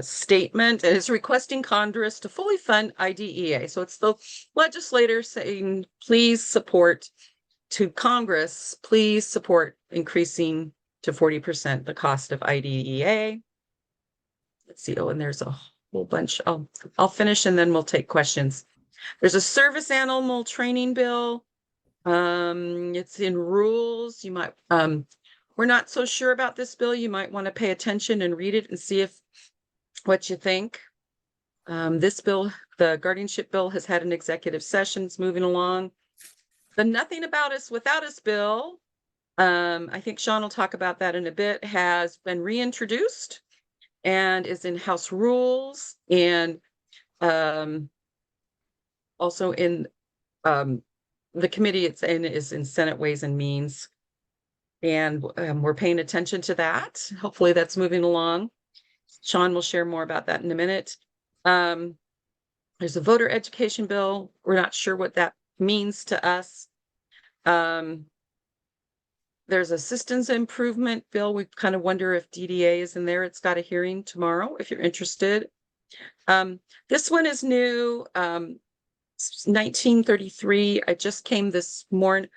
statement, and it's requesting Congress to fully fund IDEA. So it's the legislator saying, please support to Congress, please support increasing to 40% the cost of IDEA. Let's see. Oh, and there's a whole bunch. I'll finish and then we'll take questions. There's a service animal training bill. It's in rules. You might, we're not so sure about this bill. You might want to pay attention and read it and see what you think. This bill, the guardianship bill, has had an executive session. It's moving along. The Nothing About Us Without Us bill, I think Sean will talk about that in a bit, has been reintroduced and is in House rules and also in the committee it's in is in Senate Ways and Means. And we're paying attention to that. Hopefully that's moving along. Sean will share more about that in a minute. There's a voter education bill. We're not sure what that means to us. There's a systems improvement bill. We kind of wonder if DDA is in there. It's got a hearing tomorrow if you're interested. This one is new. 1933. I just came this morning.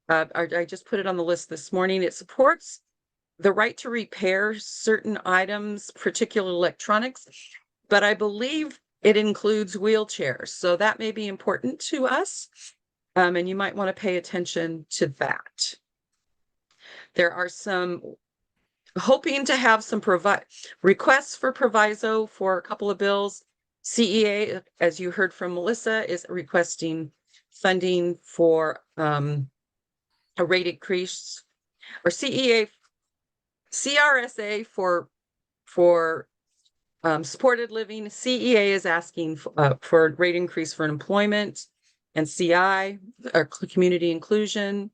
I just put it on the list this morning. It supports the right to repair certain items, particular electronics, but I believe it includes wheelchairs. So that may be important to us. And you might want to pay attention to that. There are some hoping to have some requests for proviso for a couple of bills. CEA, as you heard from Melissa, is requesting funding for a rate increase, or CRSA for supported living. CEA is asking for a rate increase for employment, and CI, or community inclusion.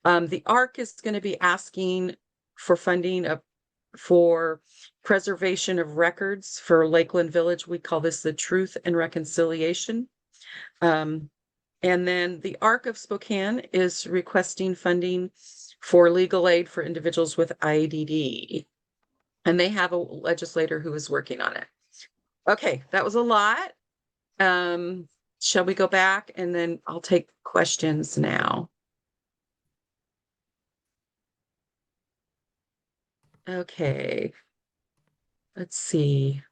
The ARC is going to be asking for funding for preservation of records for Lakeland Village. We call this the Truth and Reconciliation. And then the ARC of Spokane is requesting funding for legal aid for individuals with IDD. And they have a legislator who is working on it. Okay, that was a lot. Shall we go back and then I'll take questions now? Okay. Let's see.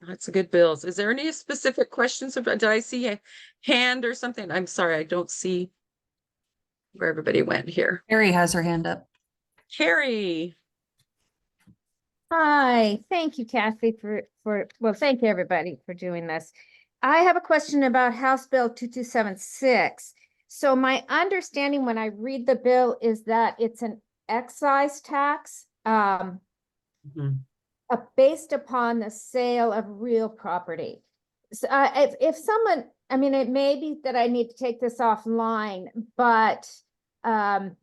That's a good bills. Is there any specific questions about, did I see a hand or something? I'm sorry, I don't see where everybody went here. Carrie has her hand up. Carrie. Hi, thank you, Kathy, well, thank you, everybody, for doing this. I have a question about House Bill 2276. So my understanding when I read the bill is that it's an excise tax based upon the sale of real property. So if someone, I mean, it may be that I need to take this offline, but I'm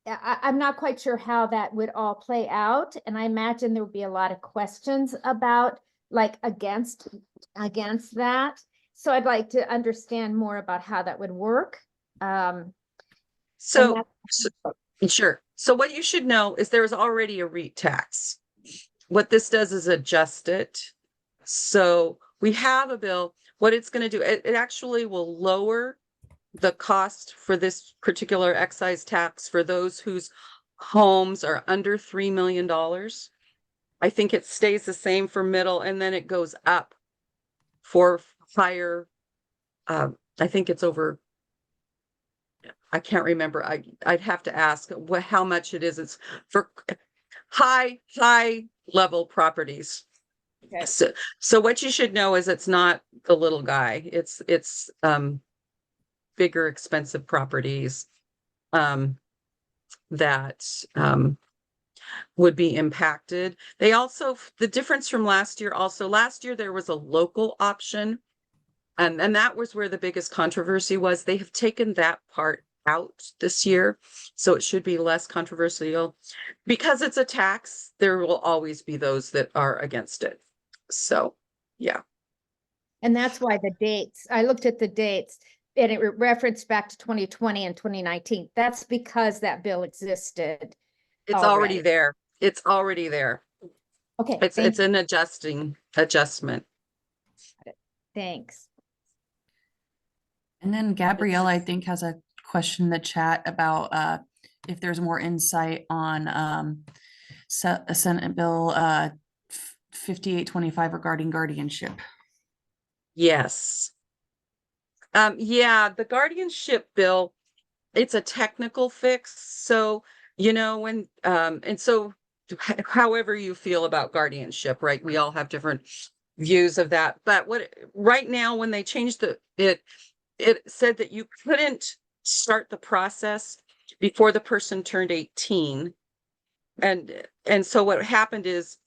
not quite sure how that would all play out. And I imagine there would be a lot of questions about like against that. So I'd like to understand more about how that would work. So sure. So what you should know is there's already a REIT tax. What this does is adjust it. So we have a bill. What it's going to do, it actually will lower the cost for this particular excise tax for those whose homes are under $3 million. I think it stays the same for middle and then it goes up for higher. I think it's over. I can't remember. I'd have to ask how much it is. It's for high level properties. Okay. So what you should know is it's not the little guy. It's bigger, expensive properties that would be impacted. They also, the difference from last year, last year there was a local option, and that was where the biggest controversy was. They have taken that part out this year, so it should be less controversial. Because it's a tax, there will always be those that are against it. So, yeah. And that's why the dates, I looked at the dates, and it referenced back to 2020 and 2019. That's because that bill existed. It's already there. It's already there. Okay. It's an adjustment. Thanks. And then Gabrielle, I think, has a question in the chat about if there's more insight on Senate Bill 5825 regarding guardianship. Yes. Yeah, the guardianship bill, it's a technical fix. So, you know, when, and so however you feel about guardianship, right? We all have different views of that. But right now, when they changed it said that you couldn't start the process before the person turned 18. And so what happened is,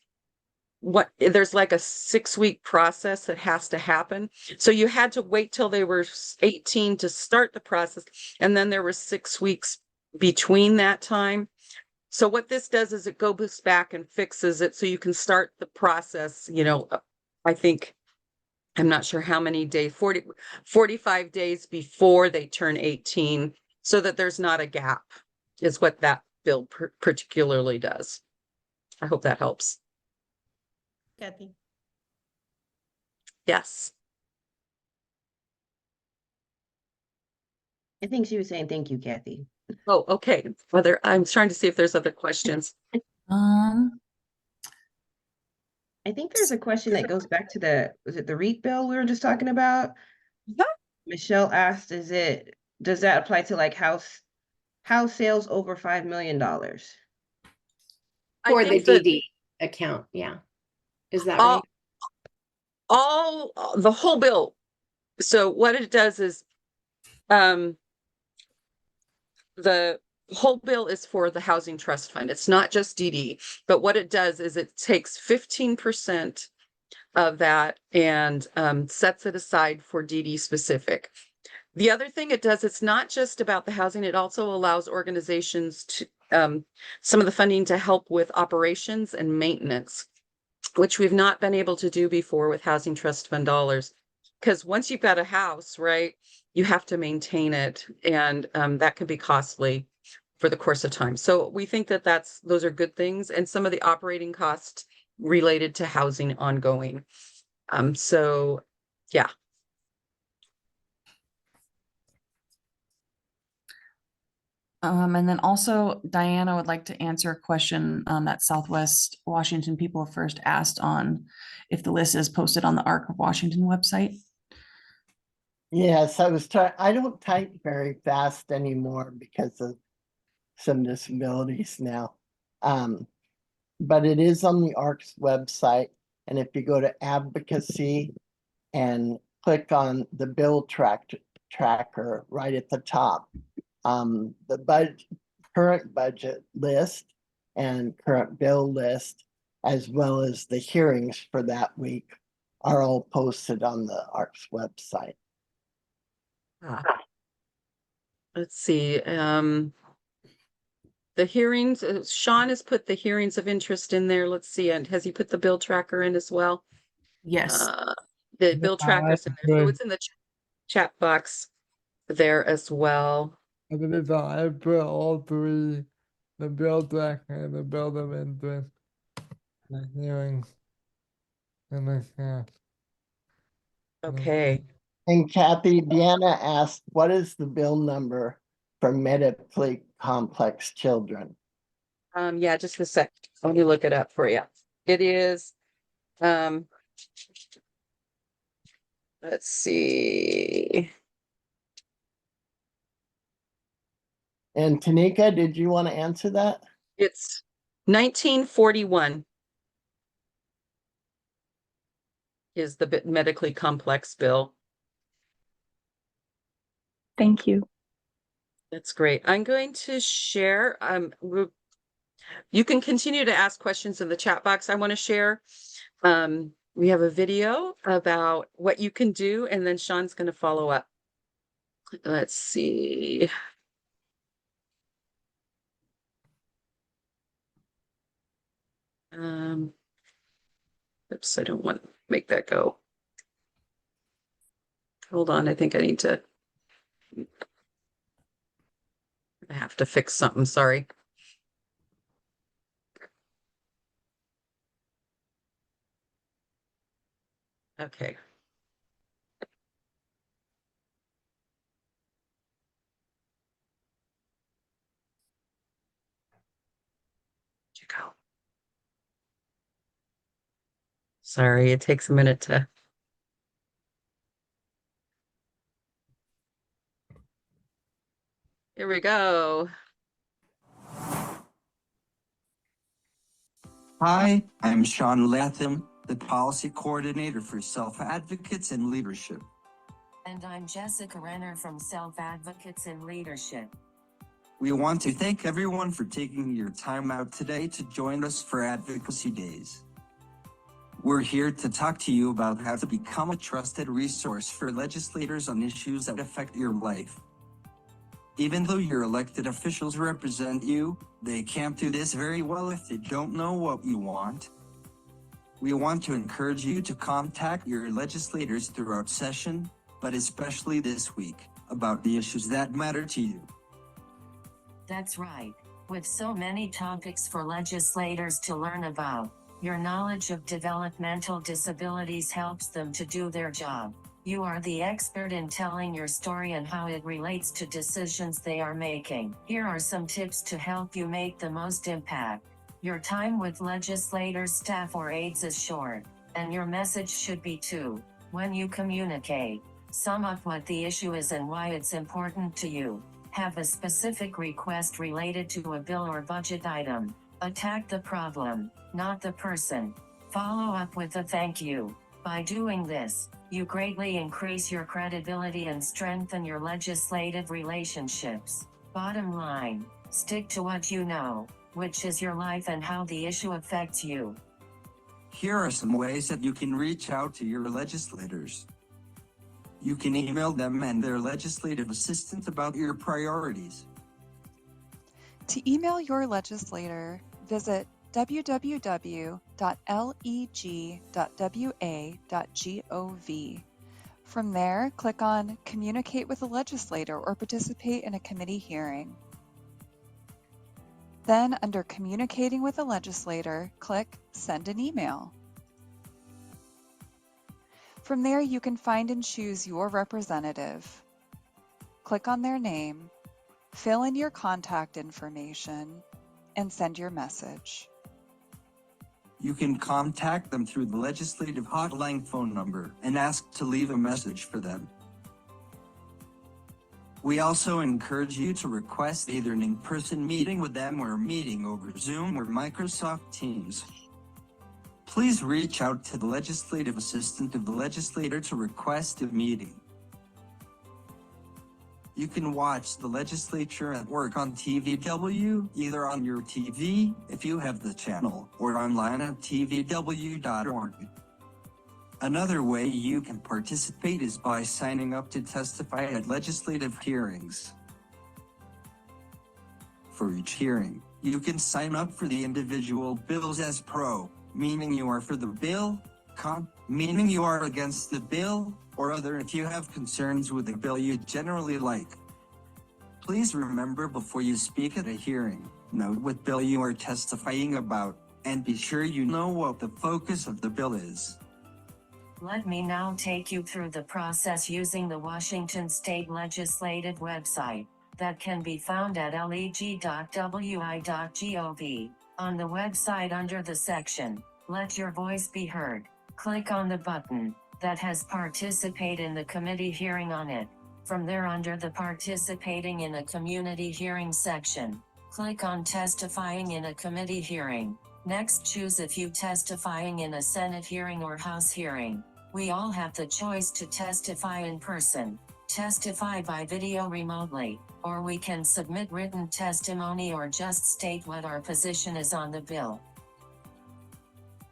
there's like a 6-week process that has to happen. So you had to wait till they were 18 to start the process. And then there was 6 weeks between that time. So what this does is it goes back and fixes it so you can start the process, you know, I think, I'm not sure how many days, 45 days before they turn 18, so that there's not a gap, is what that bill particularly does. I hope that helps. Kathy. Yes. I think she was saying thank you, Kathy. Oh, okay. I'm trying to see if there's other questions. I think there's a question that goes back to was it the REIT bill we were just talking about? Yeah. Michelle asked, does that apply to like house sales over $5 million? For the DD account, yeah. Is that right? The whole bill. So what it does is, the whole bill is for the housing trust fund. It's not just DD, but what it does is it takes 15% of that and sets it aside for DD specific. The other thing it does, it's not just about the housing. It also allows organizations to some of the funding to help with operations and maintenance. which we've not been able to do before with Housing Trust Fund dollars. Because once you've got a house, right, you have to maintain it, and that can be costly for the course of time. So we think that those are good things, and some of the operating costs related to housing ongoing. So yeah. And then also Diana would like to answer a question that Southwest Washington people first asked on if the list is posted on the ARC of Washington website. Yes, I was trying, I don't type very fast anymore because of some disabilities now. But it is on the ARC's website. And if you go to Advocacy and click on the bill tracker right at the top, the current budget list and current bill list, as well as the hearings for that week, are all posted on the ARC's website. Let's see. The hearings, Sean has put the hearings of interest in there. Let's see. And has he put the bill tracker in as well? Yes. The bill tracker's in there. So it's in the chat box there as well. I believe that I put all three, the bill tracker and the bill of interest, the hearings, and the cash. Okay. And Kathy, Deanna asked, what is the bill number for medically complex children? Yeah, just a sec. Let me look it up for you. It is, let's see. And Tanika, did you want to answer that? It's 1941 is the medically complex bill. Thank you. That's great. I'm going to share, you can continue to ask questions in the chat box. I want to share. We have a video about what you can do, and then Sean's going to follow up. Let's see. Oops, I don't want to make that go. Hold on, I think I need to. I have to fix something, sorry. Okay. Where'd you go? Sorry, it takes a minute to. Here we go. Hi, I'm Sean Latham, the Policy Coordinator for Self-Advocates and Leadership. And I'm Jessica Renner from Self-Advocates and Leadership. We want to thank everyone for taking your time out today to join us for Advocacy Days. We're here to talk to you about how to become a trusted resource for legislators on issues that affect your life. Even though your elected officials represent you, they can't do this very well if they don't know what you want. We want to encourage you to contact your legislators throughout session, but especially this week, about the issues that matter to you. That's right. With so many topics for legislators to learn about, your knowledge of developmental disabilities helps them to do their job. You are the expert in telling your story and how it relates to decisions they are making. Here are some tips to help you make the most impact. Your time with legislators, staff, or aides is short, and your message should be too. When you communicate, sum up what the issue is and why it's important to you. Have a specific request related to a bill or budget item. Attack the problem, not the person. Follow up with a thank you. By doing this, you greatly increase your credibility and strengthen your legislative relationships. Bottom line, stick to what you know, which is your life and how the issue affects you. Here are some ways that you can reach out to your legislators. You can email them and their legislative assistant about your priorities. To email your legislator, visit www.leg.wa.gov. From there, click on Communicate with a Legislator or Participate in a Committee Hearing. Then, under Communicating with a Legislator, click Send an Email. From there, you can find and choose your representative. Click on their name, fill in your contact information, and send your message. You can contact them through the legislative hotline phone number and ask to leave a message for them. We also encourage you to request either an in-person meeting with them or a meeting over Zoom or Microsoft Teams. Please reach out to the legislative assistant of the legislator to request a meeting. You can watch the legislature at work on TVW, either on your TV, if you have the channel, or online at tvw.org. Another way you can participate is by signing up to testify at legislative hearings. For each hearing, you can sign up for the individual bills as pro, meaning you are for the bill, con, meaning you are against the bill, or other if you have concerns with the bill you generally like. Please remember before you speak at a hearing, note what bill you are testifying about, and be sure you know what the focus of the bill is. Let me now take you through the process using the Washington State Legislative website that can be found at leg.wi.gov. On the website under the section, Let Your Voice Be Heard, click on the button that has Participate in the Committee Hearing on it. From there, under the Participating in a Community Hearing section, click on Testifying in a Committee Hearing. Next, choose if you testifying in a Senate hearing or House hearing. We all have the choice to testify in person, testify by video remotely, or we can submit written testimony or just state what our position is on the bill.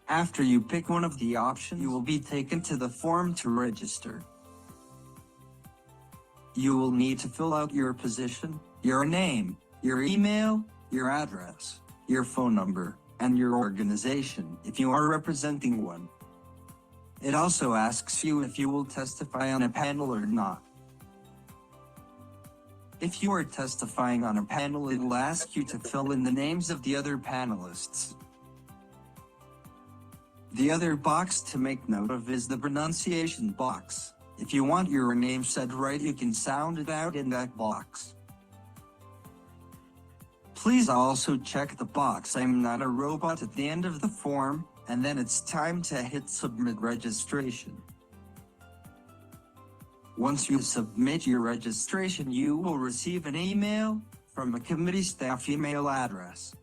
After you pick one of the options, you will be taken to the form to register. You will need to fill out your position, your name, your email, your address, your phone number, and your organization if you are representing one. It also asks you if you will testify on a panel or not. If you are testifying on a panel, it will ask you to fill in the names of the other panelists. The other box to make note of is the pronunciation box. If you want your name said right, you can sound it out in that box. Please also check the box "I'm not a robot" at the end of the form, and then it's time to hit Submit Registration. Once you submit your registration, you will receive an email from a committee staff email address.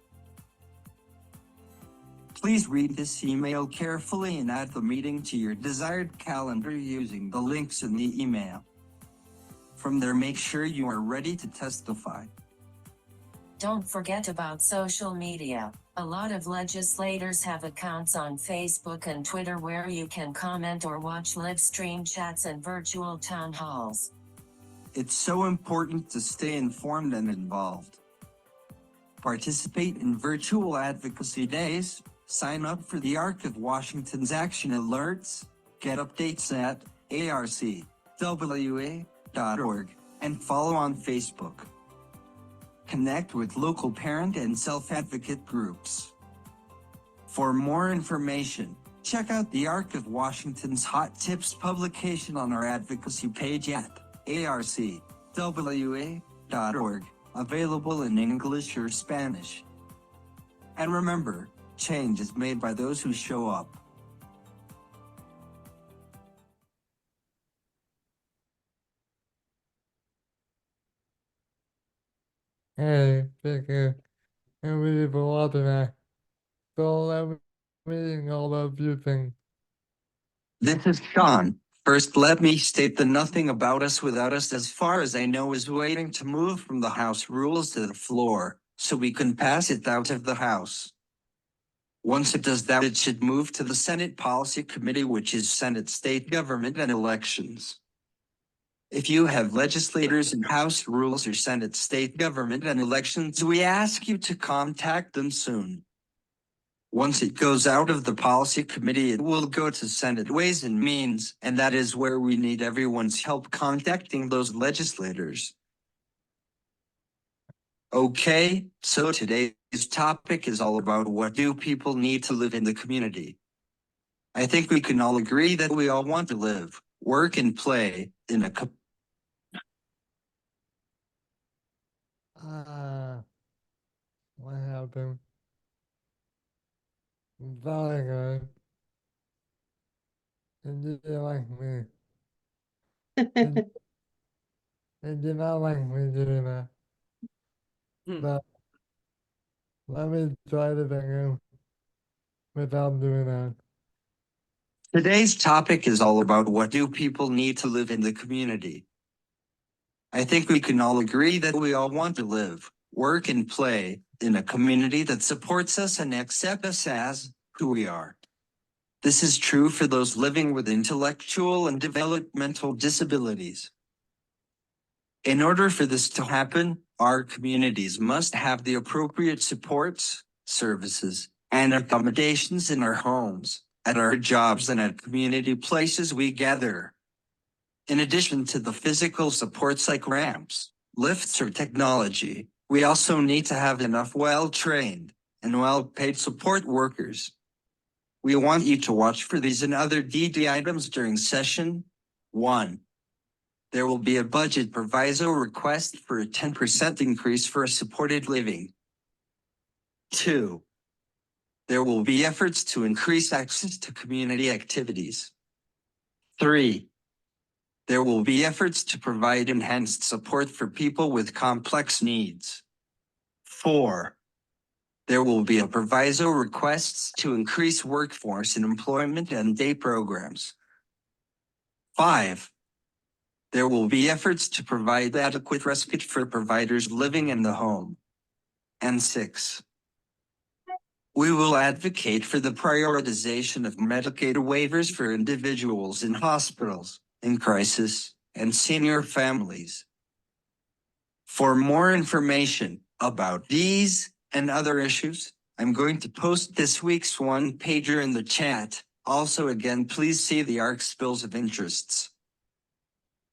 Please read this email carefully and add the meeting to your desired calendar using the links in the email. From there, make sure you are ready to testify. Don't forget about social media. A lot of legislators have accounts on Facebook and Twitter where you can comment or watch live stream chats and virtual town halls. It's so important to stay informed and involved. Participate in virtual advocacy days, sign up for the ARC of Washington's action alerts, get updates at arcwa.org, and follow on Facebook. Connect with local parent and self-advocate groups. For more information, check out the ARC of Washington's Hot Tips publication on our advocacy page at arcwa.org, available in English or Spanish. And remember, change is made by those who show up. Hey, Vicky, and we have a lot tonight. So let me all of you things. This is Sean. First, let me state that nothing about us without us, as far as I know, is waiting to move from the House rules to the floor, so we can pass it out of the House. Once it does that, it should move to the Senate Policy Committee, which is Senate State Government and Elections. If you have legislators in House Rules or Senate State Government and Elections, we ask you to contact them soon. Once it goes out of the policy committee, it will go to Senate Ways and Means, and that is where we need everyone's help contacting those legislators. Okay, so today's topic is all about what do people need to live in the community. I think we can all agree that we all want to live, work, and play in a What happened? Very good. And you like me. And you not like me doing that. But let me try it again without doing that. Today's topic is all about what do people need to live in the community. I think we can all agree that we all want to live, work, and play in a community that supports us and accepts us as who we are. This is true for those living with intellectual and developmental disabilities. In order for this to happen, our communities must have the appropriate supports, services, and accommodations in our homes, at our jobs, and at community places we gather. In addition to the physical supports like ramps, lifts, or technology, we also need to have enough well-trained and well-paid support workers. We want you to watch for these and other DD items during session 1. There will be a budget proviso request for a 10% increase for supported living. 2. There will be efforts to increase access to community activities. 3. There will be efforts to provide enhanced support for people with complex needs. 4. There will be a proviso requests to increase workforce in employment and day programs. 5. There will be efforts to provide adequate respite for providers living in the home. And 6. We will advocate for the prioritization of Medicaid waivers for individuals in hospitals, in crisis, and senior families. For more information about these and other issues, I'm going to post this week's one-pager in the chat. Also, again, please see the ARC's bills of interests.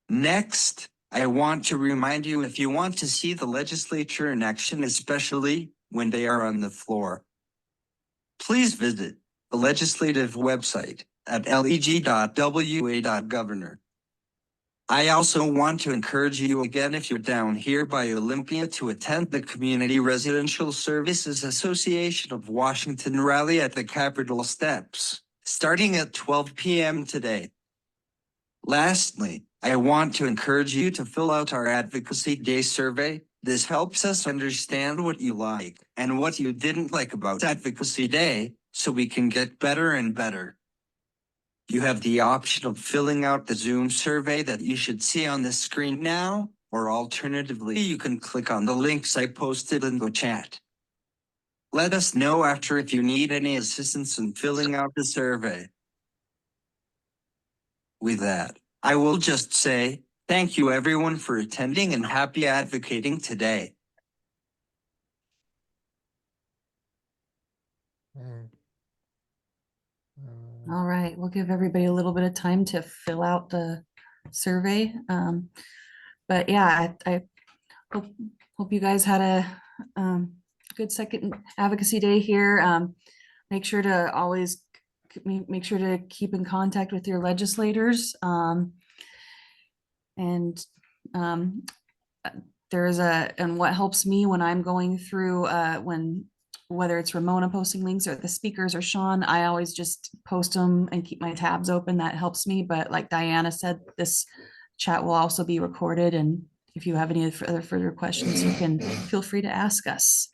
Next, I want to remind you, if you want to see the legislature in action, especially when they are on the floor, please visit the legislative website at leg.wa.governor. I also want to encourage you again, if you're down here by Olympia, to attend the Community Residential Services Association of Washington rally at the Capitol steps, starting at 12 p.m. today. Lastly, I want to encourage you to fill out our Advocacy Day survey. This helps us understand what you like and what you didn't like about Advocacy Day, so we can get better and better. You have the option of filling out the Zoom survey that you should see on the screen now, or alternatively, you can click on the links I posted in the chat. Let us know after if you need any assistance in filling out the survey. With that, I will just say, thank you everyone for attending and happy advocating today. All right, we'll give everybody a little bit of time to fill out the survey. But yeah, I hope you guys had a good second advocacy day here. Make sure to always make sure to keep in contact with your legislators. And what helps me when I'm going through whether it's Ramona posting links or the speakers or Sean, I always just post them and keep my tabs open. That helps me. But like Diana said, this chat will also be recorded. And if you have any further questions, you can feel free to ask us.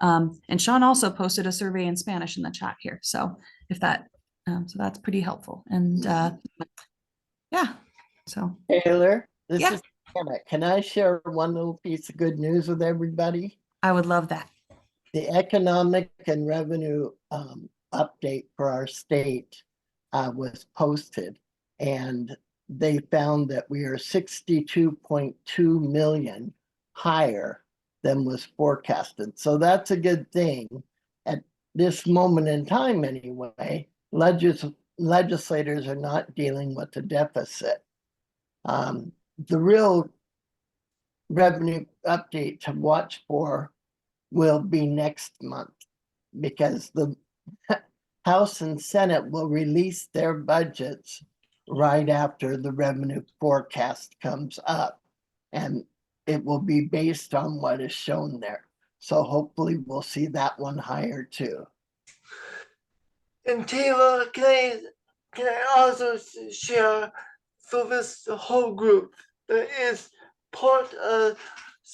And Sean also posted a survey in Spanish in the chat here. So if that, so that's pretty helpful. And yeah, so. Taylor, this Yeah. is Hannah. Can I share one little piece of good news with everybody? I would love that. The economic and revenue update for our state was posted, and they found that we are 62.2 million higher than was forecasted. So that's a good thing. And this moment in time anyway, legislators are not dealing with the deficit. The real revenue update to watch for will be next month, because the House and Senate will release their budgets right after the revenue forecast comes up. And it will be based on what is shown there. So hopefully we'll see that one higher too. And Taylor, can I also share for this whole group that is part of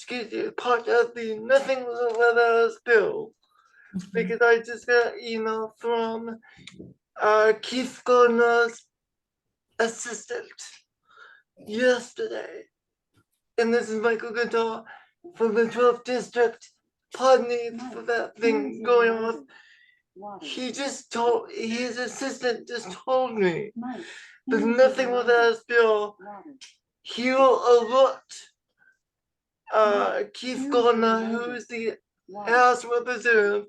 the Nothing Let Us Bill, because I just got an email from Keith Gardner's assistant yesterday, and this is Michael Goodall from the 12th district. Pardon me for that thing going on. He just told, his assistant just told me there's nothing with us bill. He will alert Keith Gardner, who is the House representative,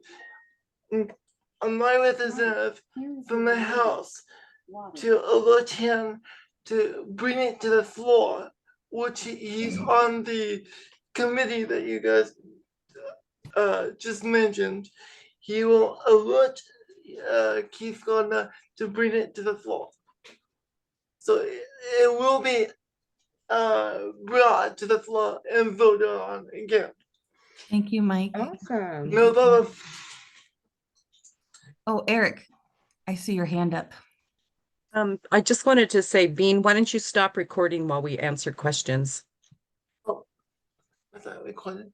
on my representative from the House, to alert him to bring it to the floor, which he's on the committee that you guys just mentioned. He will alert Keith Gardner to bring it to the floor. So it will be brought to the floor and voted on again. Thank you, Mike. Awesome. No problem. Oh, Eric, I see your hand up. I just wanted to say, Bean, why don't you stop recording while we answer questions? Oh, I thought we recorded.